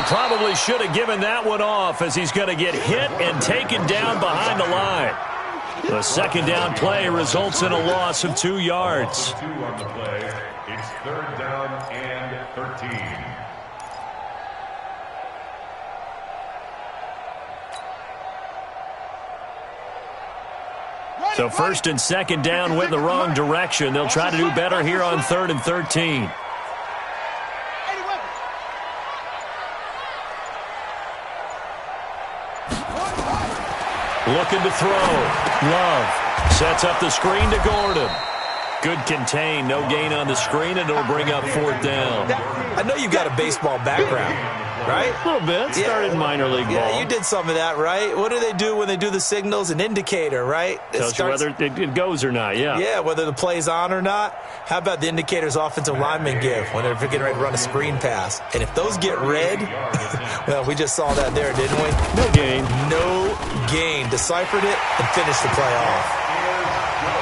Probably should have given that one off as he's going to get hit and taken down behind the line. The 2nd down play results in a loss of 2 yards. 2 on the play. It's 3rd down and 13. So 1st and 2nd down went the wrong direction. They'll try to do better here on 3rd and 13. Looking to throw. Love sets up the screen to Gordon. Good contain. No gain on the screen, and it'll bring up 4th down. I know you've got a baseball background, right? A little bit. Started in minor league ball. Yeah, you did some of that, right? What do they do when they do the signals? An indicator, right? Tells you whether it goes or not, yeah. Yeah, whether the play's on or not. How about the indicators offensive linemen give when they're getting ready to run a screen pass? And if those get red, well, we just saw that there, didn't we? No gain. No gain. Deciphered it and finished the play off.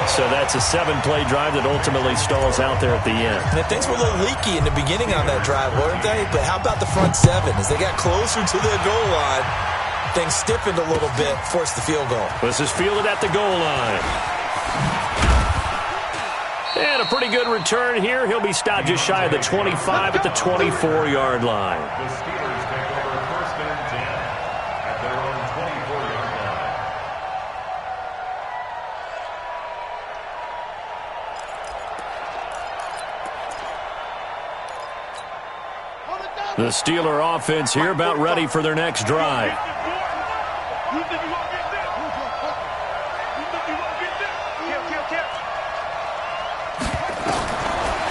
So that's a 7-play drive that ultimately stalls out there at the end. And things were a little leaky in the beginning on that drive, weren't they? But how about the front 7? As they got closer to the goal line, things stiffened a little bit, forced the field goal. This is fielded at the goal line. And a pretty good return here. He'll be stopped just shy of the 25 at the 24-yard line. The Steelers take over 1st and 10 at their own 24-yard line. The Steeler offense here about ready for their next drive.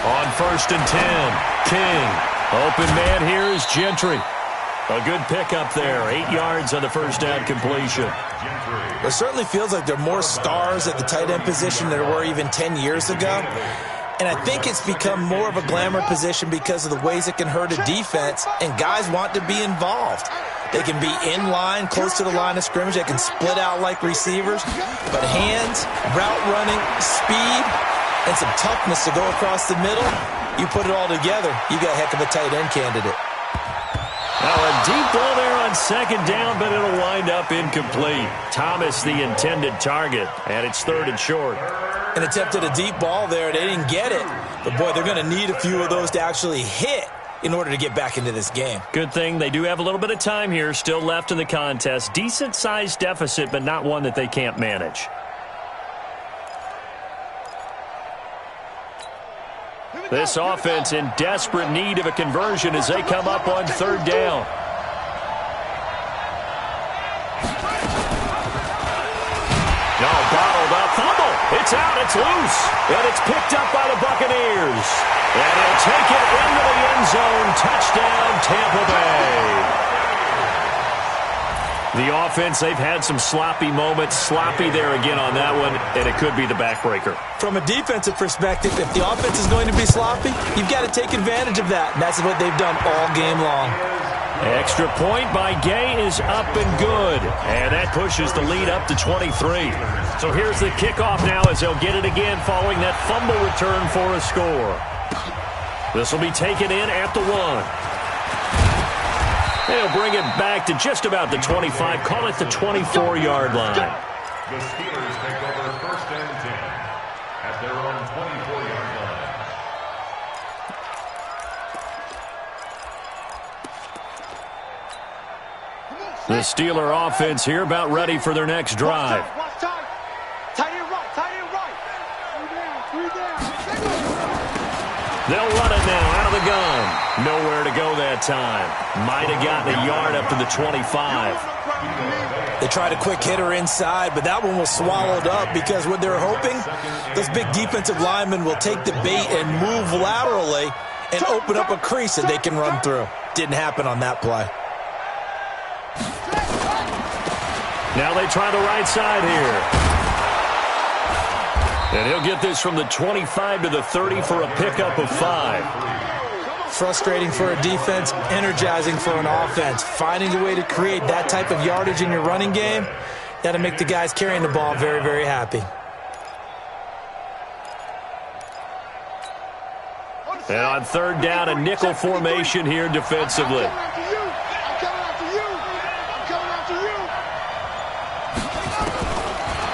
On 1st and 10, King. Open man here is Gentry. A good pickup there. 8 yards on the first down completion. It certainly feels like there are more stars at the tight end position than there were even 10 years ago. And I think it's become more of a glamour position because of the ways it can hurt a defense, and guys want to be involved. They can be in line, close to the line of scrimmage. They can split out like receivers. But hands, route running, speed, and some toughness to go across the middle, you put it all together, you got a heck of a tight end candidate. Now a deep ball there on 2nd down, but it'll wind up incomplete. Thomas the intended target, and it's 3rd and short. An attempt at a deep ball there. They didn't get it. But, boy, they're going to need a few of those to actually hit in order to get back into this game. Good thing they do have a little bit of time here still left in the contest. Decent-sized deficit, but not one that they can't manage. This offense in desperate need of a conversion as they come up on 3rd down. No, bottled up. Fumble. It's out. It's loose. And it's picked up by the Buccaneers. And he'll take it into the end zone. Touchdown, Tampa Bay. The offense, they've had some sloppy moments. Sloppy there again on that one, and it could be the backbreaker. From a defensive perspective, if the offense is going to be sloppy, you've got to take advantage of that. And that's what they've done all game long. Extra point by Gay is up and good. And that pushes the lead up to 23. So here's the kickoff now as they'll get it again following that fumble return for a score. This will be taken in at the 1. They'll bring it back to just about the 25. Call it the 24-yard line. The Steelers take over 1st and 10 at their own 24-yard line. The Steeler offense here about ready for their next drive. They'll run it now out of the gun. Nowhere to go that time. Might have gotten a yard up to the 25. They tried a quick hitter inside, but that one was swallowed up because what they're hoping, those big defensive linemen will take the bait and move laterally and open up a crease that they can run through. Didn't happen on that play. Now they try the right side here. And he'll get this from the 25 to the 30 for a pickup of 5. Frustrating for a defense, energizing for an offense. Finding a way to create that type of yardage in your running game, that'll make the guys carrying the ball very, very happy. And on 3rd down, a nickel formation here defensively.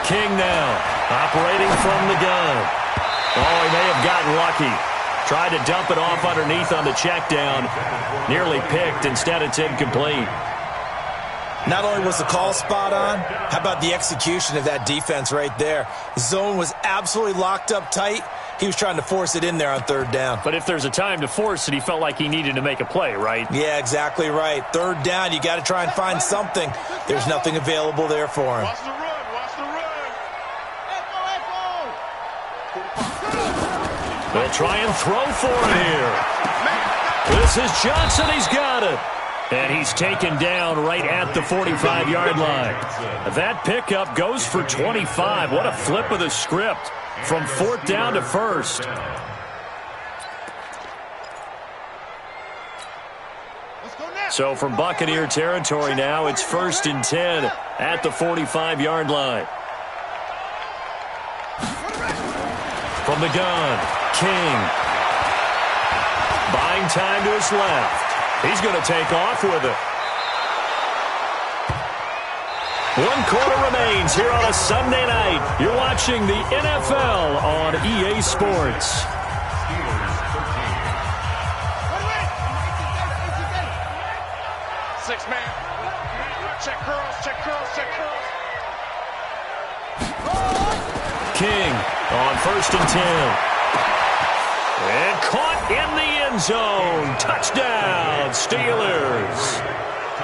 King now. Operating from the gun. Oh, he may have gotten lucky. Tried to dump it off underneath on the check down. Nearly picked. Instead, it's incomplete. Not only was the call spot on, how about the execution of that defense right there? Zone was absolutely locked up tight. He was trying to force it in there on 3rd down. But if there's a time to force it, he felt like he needed to make a play, right? Yeah, exactly right. 3rd down, you got to try and find something. There's nothing available there for him. They'll try and throw for it here. This is Johnson. He's got it. And he's taken down right at the 45-yard line. That pickup goes for 25. What a flip of the script from 4th down to 1st. So from Buccaneer territory now, it's 1st and 10 at the 45-yard line. From the gun, King. Buying time to his left. He's going to take off with it. 1 quarter remains here on a Sunday night. You're watching the NFL on EA Sports. Six-man. Check curls, check curls, check curls. King on 1st and 10. And caught in the end zone. Touchdown, Steelers.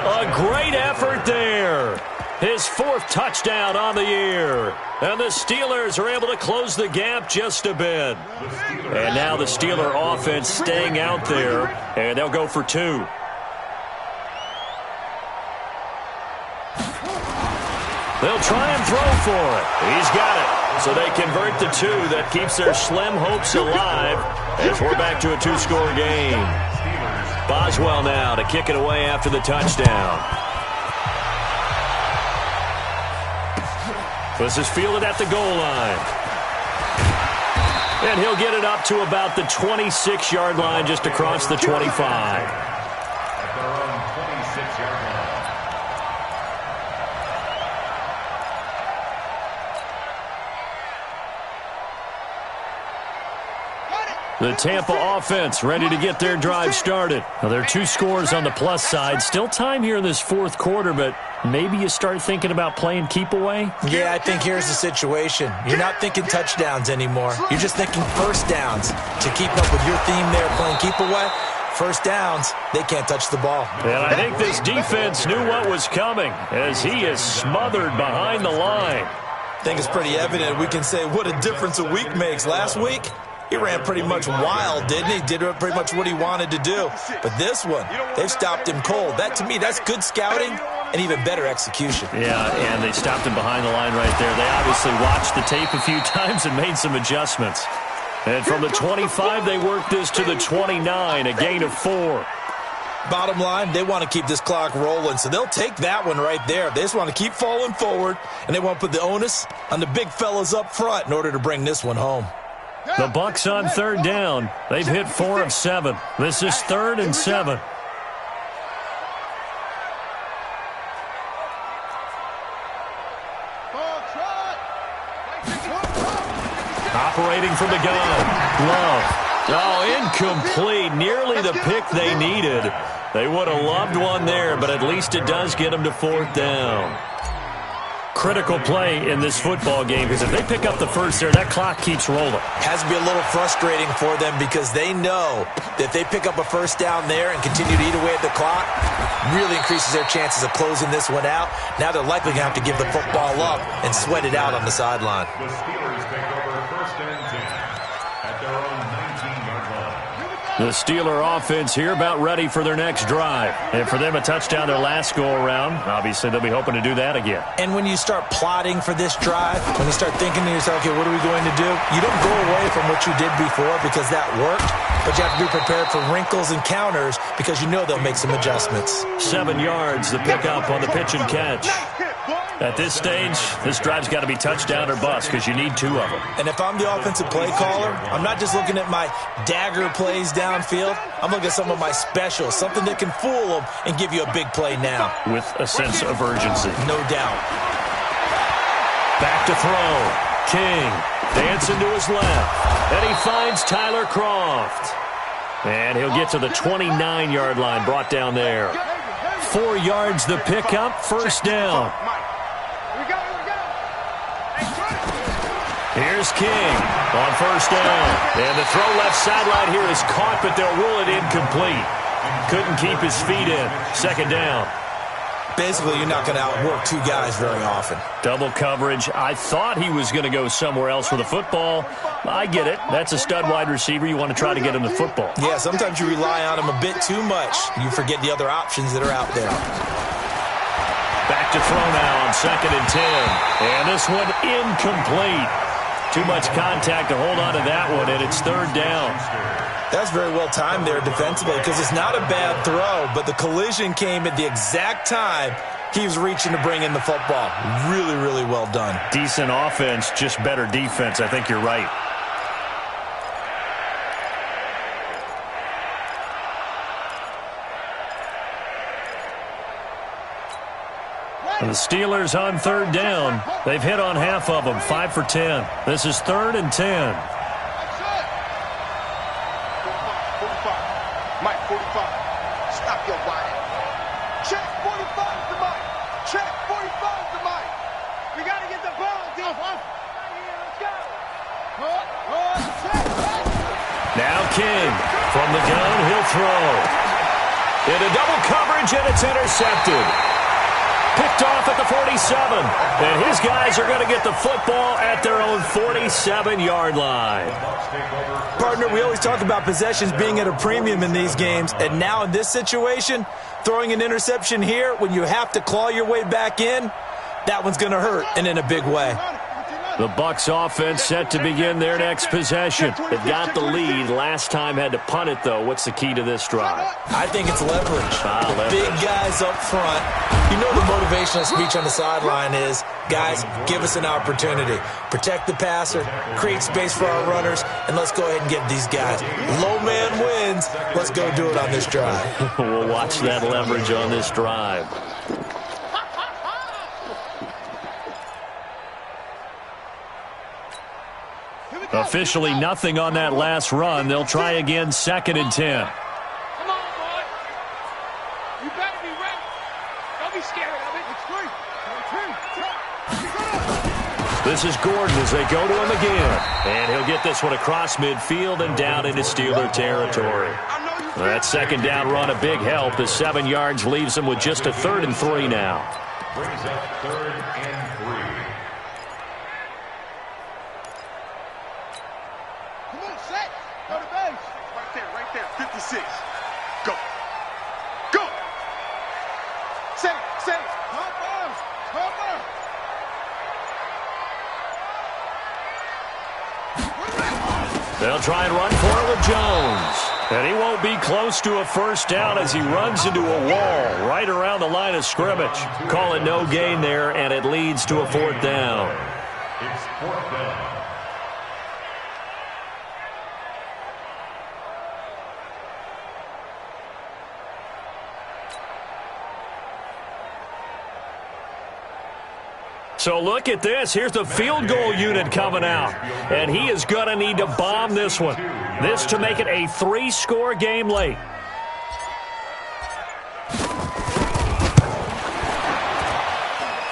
A great effort there. His 4th touchdown on the year. And the Steelers are able to close the gap just a bit. And now the Steeler offense staying out there. And they'll go for 2. They'll try and throw for it. He's got it. So they convert the 2. That keeps their slim hopes alive as we're back to a 2-score game. Boswell now to kick it away after the touchdown. This is fielded at the goal line. And he'll get it up to about the 26-yard line, just across the 25. At their own 26-yard line. The Tampa offense ready to get their drive started. Now, there are 2 scores on the plus side. Still time here in this 4th quarter, but maybe you start thinking about playing keep away? Yeah, I think here's the situation. You're not thinking touchdowns anymore. You're just thinking first downs. To keep up with your theme there, playing keep away, first downs, they can't touch the ball. And I think this defense knew what was coming as he is smothered behind the line. I think it's pretty evident. We can say what a difference a week makes. Last week, he ran pretty much wild, didn't he? Did pretty much what he wanted to do. But this one, they've stopped him cold. That, to me, that's good scouting and even better execution. Yeah, and they stopped him behind the line right there. They obviously watched the tape a few times and made some adjustments. And from the 25, they worked this to the 29, a gain of 4. Bottom line, they want to keep this clock rolling, so they'll take that one right there. They just want to keep falling forward, and they want to put the onus on the big fellas up front in order to bring this one home. The Bucs on 3rd down. They've hit 4 of 7. This is 3rd and 7. Operating from the gun. Love. Oh, incomplete. Nearly the pick they needed. They would have loved one there, but at least it does get them to 4th down. Critical play in this football game, because if they pick up the first there, that clock keeps rolling. Has to be a little frustrating for them because they know that if they pick up a first down there and continue to eat away at the clock, really increases their chances of closing this one out. Now they're likely going to have to give the football up and sweat it out on the sideline. The Steelers take over 1st and 10 at their own 19-yard line. The Steeler offense here about ready for their next drive. And for them, a touchdown their last go-around. Obviously, they'll be hoping to do that again. And when you start plotting for this drive, when you start thinking to yourself, okay, what are we going to do? You don't go away from what you did before because that worked, but you have to be prepared for wrinkles and counters because you know they'll make some adjustments. 7 yards, the pickup on the pitch and catch. At this stage, this drive's got to be touchdown or bust because you need 2 of them. And if I'm the offensive play caller, I'm not just looking at my dagger plays downfield. I'm looking at some of my specials, something that can fool them and give you a big play now. With a sense of urgency. No doubt. Back to throw. King dancing to his left. And he finds Tyler Kroft. And he'll get to the 29-yard line, brought down there. 4 yards the pickup, first down. Here's King on first down. And the throw left sideline here is caught, but they'll rule it incomplete. Couldn't keep his feet in. Second down. Basically, you're not going to outwork 2 guys very often. Double coverage. I thought he was going to go somewhere else with the football. I get it. That's a stud wide receiver. You want to try to get him the football. Yeah, sometimes you rely on him a bit too much. You forget the other options that are out there. Back to throw now on 2nd and 10. And this one incomplete. Too much contact to hold on to that one, and it's 3rd down. That's very well timed there defensively because it's not a bad throw, but the collision came at the exact time he was reaching to bring in the football. Really, really well done. Decent offense, just better defense. I think you're right. And the Steelers on 3rd down. They've hit on half of them, 5 for 10. This is 3rd and 10. Mike, 45. Stop your body. Check 45 to Mike. Check 45 to Mike. We got to get the ball, D. Right here, let's go. Check. Now King. From the gun, he'll throw. Into double coverage, and it's intercepted. Picked off at the 47. And his guys are going to get the football at their own 47-yard line. Partner, we always talk about possessions being at a premium in these games. And now in this situation, throwing an interception here when you have to claw your way back in, that one's going to hurt, and in a big way. The Bucs offense set to begin their next possession. They've got the lead. Last time had to punt it, though. What's the key to this drive? I think it's leverage. Leverage. Big guys up front. You know the motivational speech on the sideline is, guys, give us an opportunity. Protect the passer, create space for our runners, and let's go ahead and get these guys. Low man wins. Let's go do it on this drive. We'll watch that leverage on this drive. Officially nothing on that last run. They'll try again, 2nd and 10. Come on, boy. You better be ready. Don't be scared of it. It's 3. This is Gordon as they go to him again. And he'll get this one across midfield and down into Steeler territory. That second down run a big help as 7 yards leaves him with just a 3rd and 3 now. Brings up 3rd and 3. Go to base. Right there. 56. Go. Go. Set it. Cover. They'll try and run for it with Jones. And he won't be close to a first down as he runs into a wall right around the line of scrimmage. Call it no gain there, and it leads to a 4th down. It's 4th down. So look at this. Here's the field goal unit coming out. And he is going to need to bomb this one. This to make it a 3-score game late.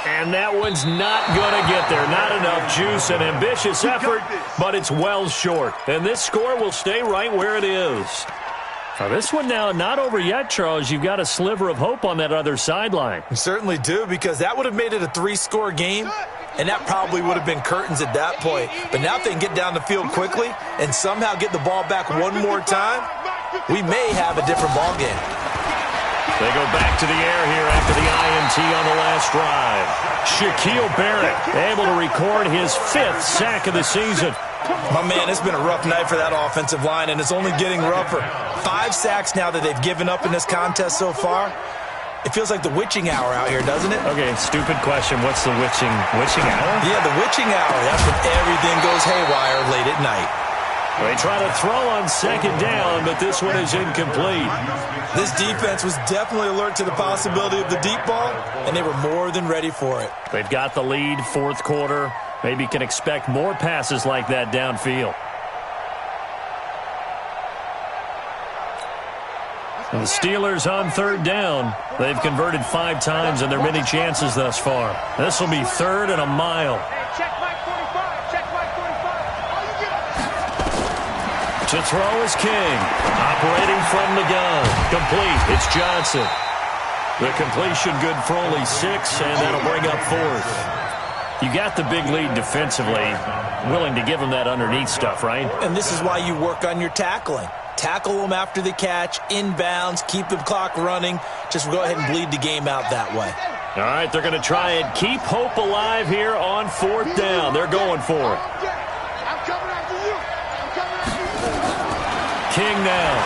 And that one's not going to get there. Not enough juice. An ambitious effort, but it's well short. And this score will stay right where it is. Now this one now not over yet, Charles. You've got a sliver of hope on that other sideline. You certainly do, because that would have made it a 3-score game, and that probably would have been curtains at that point. But now if they can get down the field quickly and somehow get the ball back one more time, we may have a different ball game. They go back to the air here after the INT on the last drive. Shaquille Barrett able to record his 5th sack of the season. My man, it's been a rough night for that offensive line, and it's only getting rougher. 5 sacks now that they've given up in this contest so far. It feels like the witching hour out here, doesn't it? Okay, stupid question. What's the witching hour? Yeah, the witching hour. That's when everything goes haywire late at night. They try to throw on 2nd down, but this one is incomplete. This defense was definitely alert to the possibility of the deep ball, and they were more than ready for it. They've got the lead, 4th quarter. Maybe can expect more passes like that downfield. And the Steelers on 3rd down. They've converted 5 times in their many chances thus far. This will be 3rd and a mile. Check Mike 45. Check Mike 45. To throw is King. Operating from the gun. Complete. It's Johnson. The completion good for only 6, and that'll bring up 4th. You got the big lead defensively. Willing to give them that underneath stuff, right? And this is why you work on your tackling. Tackle them after the catch, inbounds, keep the clock running. Just go ahead and bleed the game out that way. All right, they're going to try and keep hope alive here on 4th down. They're going for it. I'm coming after you. King now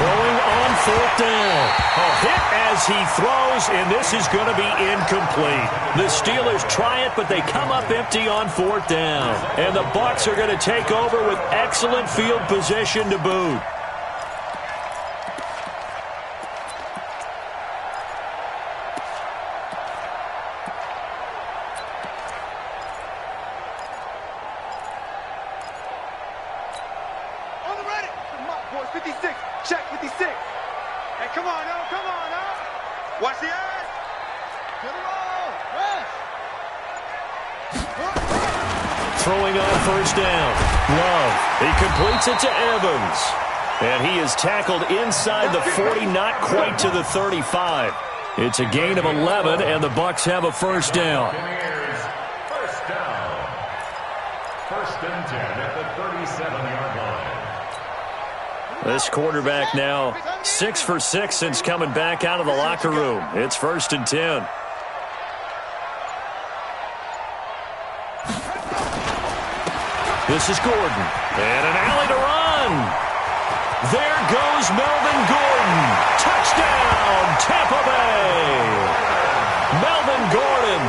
throwing on 4th down. A hit as he throws, and this is going to be incomplete. The Steelers try it, but they come up empty on 4th down. And the Bucs are going to take over with excellent field position to boot. On the ready. Come on, boys. 56. Check 56. Hey, come on now. Watch the eyes. Get it all. Rest. throwing on first down. Love. He completes it to Evans. And he is tackled inside the 40, not quite to the 35. It's a gain of 11, and the Bucs have a first down. First down. First and 10 at the 37-yard line. This quarterback now 6 for 6 since coming back out of the locker room. It's first and 10. This is Gordon. And an alley to run. There goes Melvin Gordon. Touchdown, Tampa Bay. Melvin Gordon,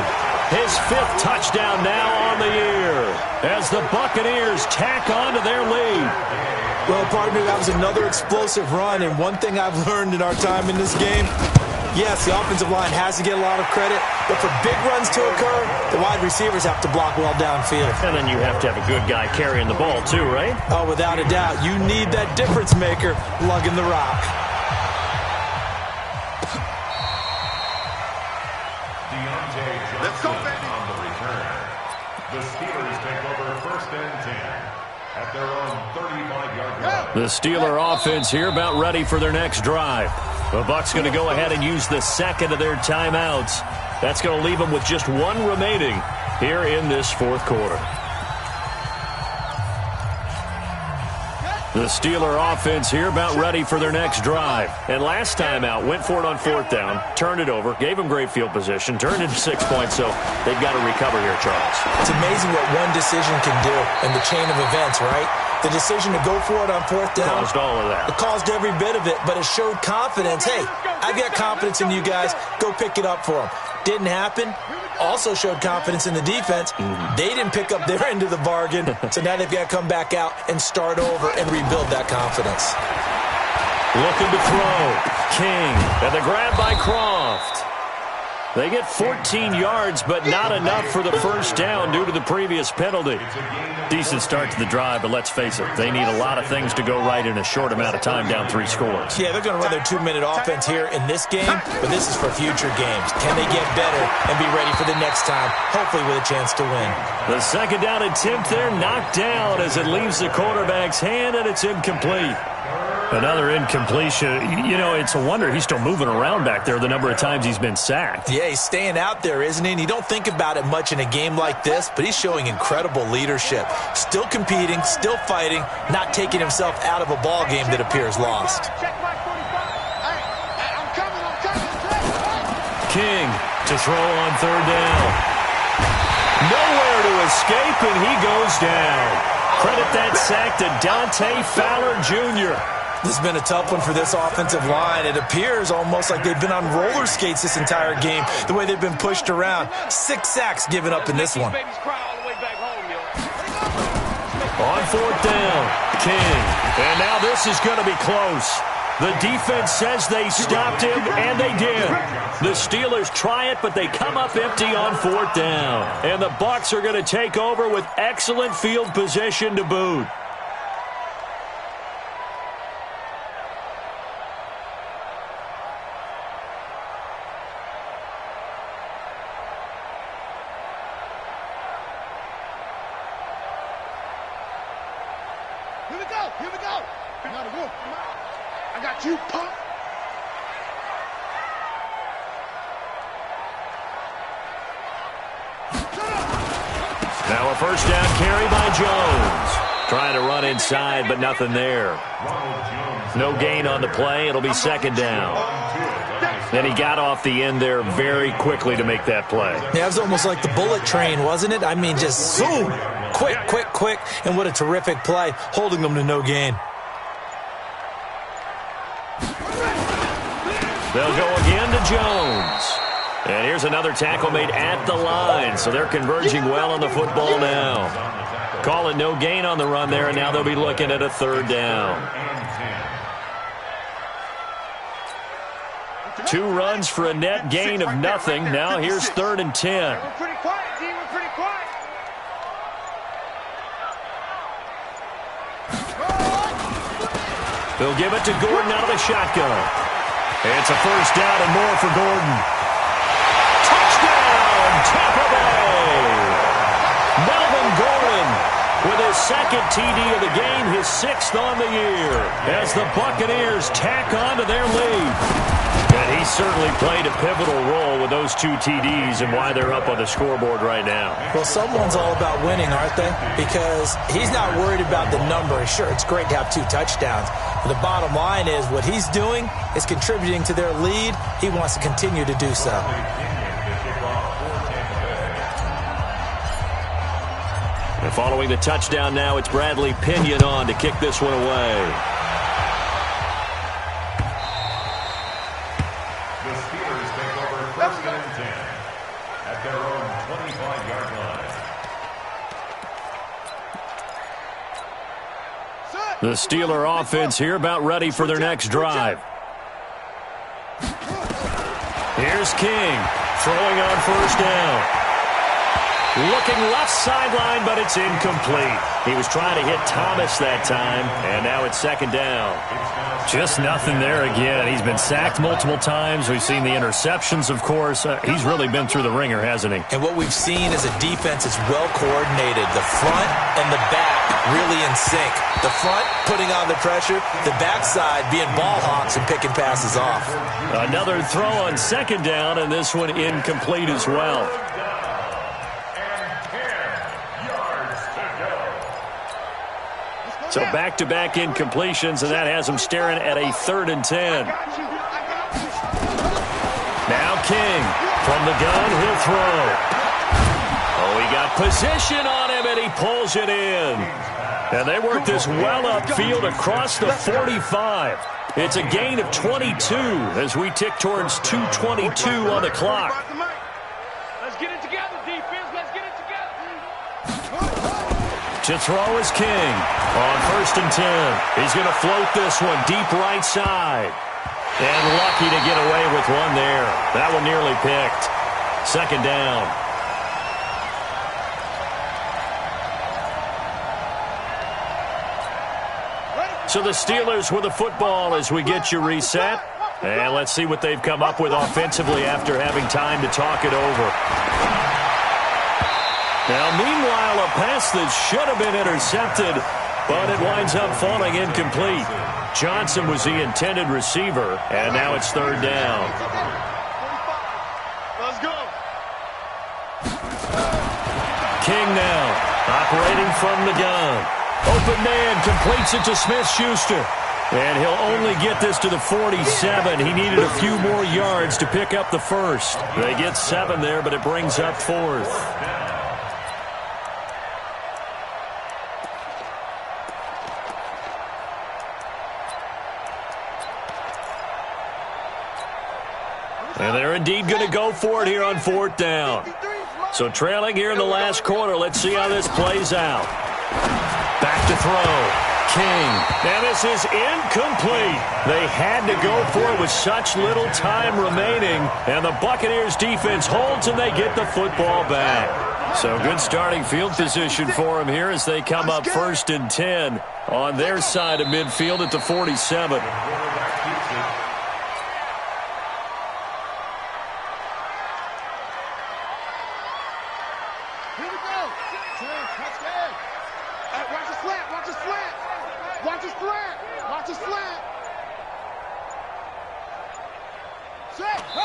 his 5th touchdown now on the year as the Buccaneers tack on to their lead. Well, partner, that was another explosive run, and one thing I've learned in our time in this game, yes, the offensive line has to get a lot of credit, but for big runs to occur, the wide receivers have to block well downfield. And then you have to have a good guy carrying the ball too, right? Oh, without a doubt. You need that difference maker lugging the rock. Let's go, baby. On the return. The Steelers take over first and 10 at their own 35-yard line. The Steeler offense here about ready for their next drive. The Bucs going to go ahead and use the second of their timeouts. That's going to leave them with just one remaining here in this fourth quarter. The Steeler offense here about ready for their next drive. And last time out, went for it on fourth down, turned it over, gave them great field position, turned into 6 points, so they've got to recover here, Charles. It's amazing what one decision can do in the chain of events, right? The decision to go for it on fourth down. Caused all of that. It caused every bit of it, but it showed confidence. Hey, I've got confidence in you guys. Go pick it up for them. Didn't happen. Also showed confidence in the defense. They didn't pick up their end of the bargain, so now they've got to come back out and start over and rebuild that confidence. Looking to throw. King. And the grab by Croft. They get 14 yards, but not enough for the first down due to the previous penalty. Decent start to the drive, but let's face it, they need a lot of things to go right in a short amount of time, down 3 scores. Yeah, they're going to run their 2-minute offense here in this game, but this is for future games. Can they get better and be ready for the next time, hopefully with a chance to win? The second down attempt there knocked down as it leaves the quarterback's hand, and it's incomplete. Another incompletion. You know, it's a wonder he's still moving around back there the number of times he's been sacked. Yeah, he's staying out there, isn't he? And you don't think about it much in a game like this, but he's showing incredible leadership. Still competing, still fighting, not taking himself out of a ball game that appears lost. King to throw on third down. Nowhere to escape, and he goes down. Credit that sack to Dante Fowler Jr. This has been a tough one for this offensive line. It appears almost like they've been on roller skates this entire game, the way they've been pushed around. 6 sacks given up in this one. On fourth down, King. And now this is going to be close. The defense says they stopped him, and they did. The Steelers try it, but they come up empty on fourth down. And the Bucs are going to take over with excellent field position to boot. Here we go. Here we go. Now the wolf. I got you, punk. Now a first down carry by Jones. Trying to run inside, but nothing there. No gain on the play. It'll be second down. And he got off the end there very quickly to make that play. Yeah, it was almost like the bullet train, wasn't it? I mean, just zoom. Quick, quick, quick. And what a terrific play, holding them to no gain. They'll go again to Jones. And here's another tackle made at the line, so they're converging well on the football now. Call it no gain on the run there, and now they'll be looking at a third down. 2 runs for a net gain of nothing. Now here's 3rd and 10. We're pretty quiet, D. We're pretty quiet. They'll give it to Gordon out of the shotgun. It's a first down and more for Gordon. Touchdown, Tampa Bay! Melvin Gordon the second TD of the game, his 6th on the year, as the Buccaneers tack on to their lead. And he certainly played a pivotal role with those 2 TDs and why they're up on the scoreboard right now. Well, someone's all about winning, aren't they? Because he's not worried about the number. Sure, it's great to have 2 touchdowns. But the bottom line is what he's doing is contributing to their lead. He wants to continue to do so. And following the touchdown now, it's Bradley Pinion on to kick this one away. The Steeler offense here about ready for their next drive. Here's King throwing on first down. Looking left sideline, but it's incomplete. He was trying to hit Thomas that time, and now it's second down. Just nothing there again. He's been sacked multiple times. We've seen the interceptions, of course. He's really been through the ringer, hasn't he? And what we've seen is a defense is well coordinated. The front and the back really in sync. The front putting on the pressure, the backside being ball hawks and picking passes off. Another throw on second down, and this one incomplete as well. So back-to-back incompletions, and that has him staring at a 3rd and 10. Now King from the gun, he'll throw. Oh, he got position on him, and he pulls it in. And they work this well upfield across the 45. It's a gain of 22 as we tick towards 2:22 on the clock. Let's get it together, defense. Let's get it together. To throw is King on 1st and 10. He's going to float this one deep right side. And lucky to get away with one there. That one nearly picked. Second down. So the Steelers with the football as we get you reset. And let's see what they've come up with offensively after having time to talk it over. Now, meanwhile, a pass that should have been intercepted, but it winds up falling incomplete. Johnson was the intended receiver, and now it's 3rd down. Let's go. King now, operating from the gun. Open man, completes it to Smith-Schuster. And he'll only get this to the 47. He needed a few more yards to pick up the first. They get 7 there, but it brings up 4th. And they're indeed going to go for it here on 4th down. So trailing here in the last quarter, let's see how this plays out. Back to throw. King. And this is incomplete. They had to go for it with such little time remaining. And the Buccaneers defense holds and they get the football back. So good starting field position for them here as they come up 1st and 10 on their side of midfield at the 47.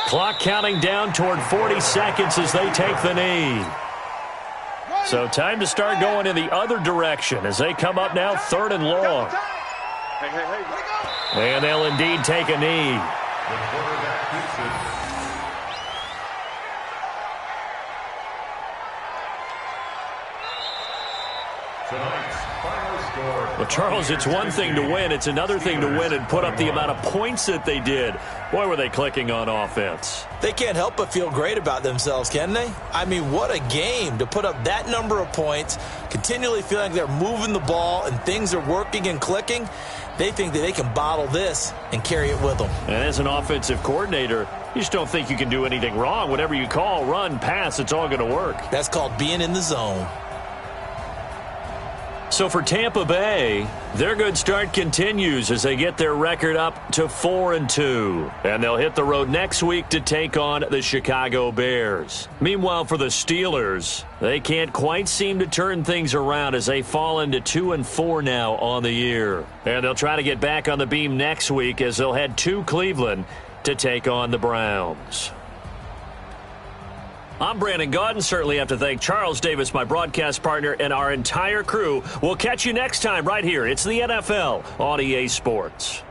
Clock counting down toward 40 seconds as they take the knee. So time to start going in the other direction as they come up now 3rd and long. And they'll indeed take a knee. Well, Charles, it's one thing to win. It's another thing to win and put up the amount of points that they did. Boy, were they clicking on offense. They can't help but feel great about themselves, can they? I mean, what a game to put up that number of points, continually feeling like they're moving the ball and things are working and clicking. They think that they can bottle this and carry it with them. And as an offensive coordinator, you just don't think you can do anything wrong. Whatever you call, run, pass, it's all going to work. That's called being in the zone. So for Tampa Bay, their good start continues as they get their record up to 4-2. And they'll hit the road next week to take on the Chicago Bears. Meanwhile, for the Steelers, they can't quite seem to turn things around as they fall into 2-4 now on the year. And they'll try to get back on the beam next week as they'll head to Cleveland to take on the Browns. I'm Brandon Gaudin. Certainly have to thank Charles Davis, my broadcast partner, and our entire crew. We'll catch you next time right here. It's the NFL on EA Sports.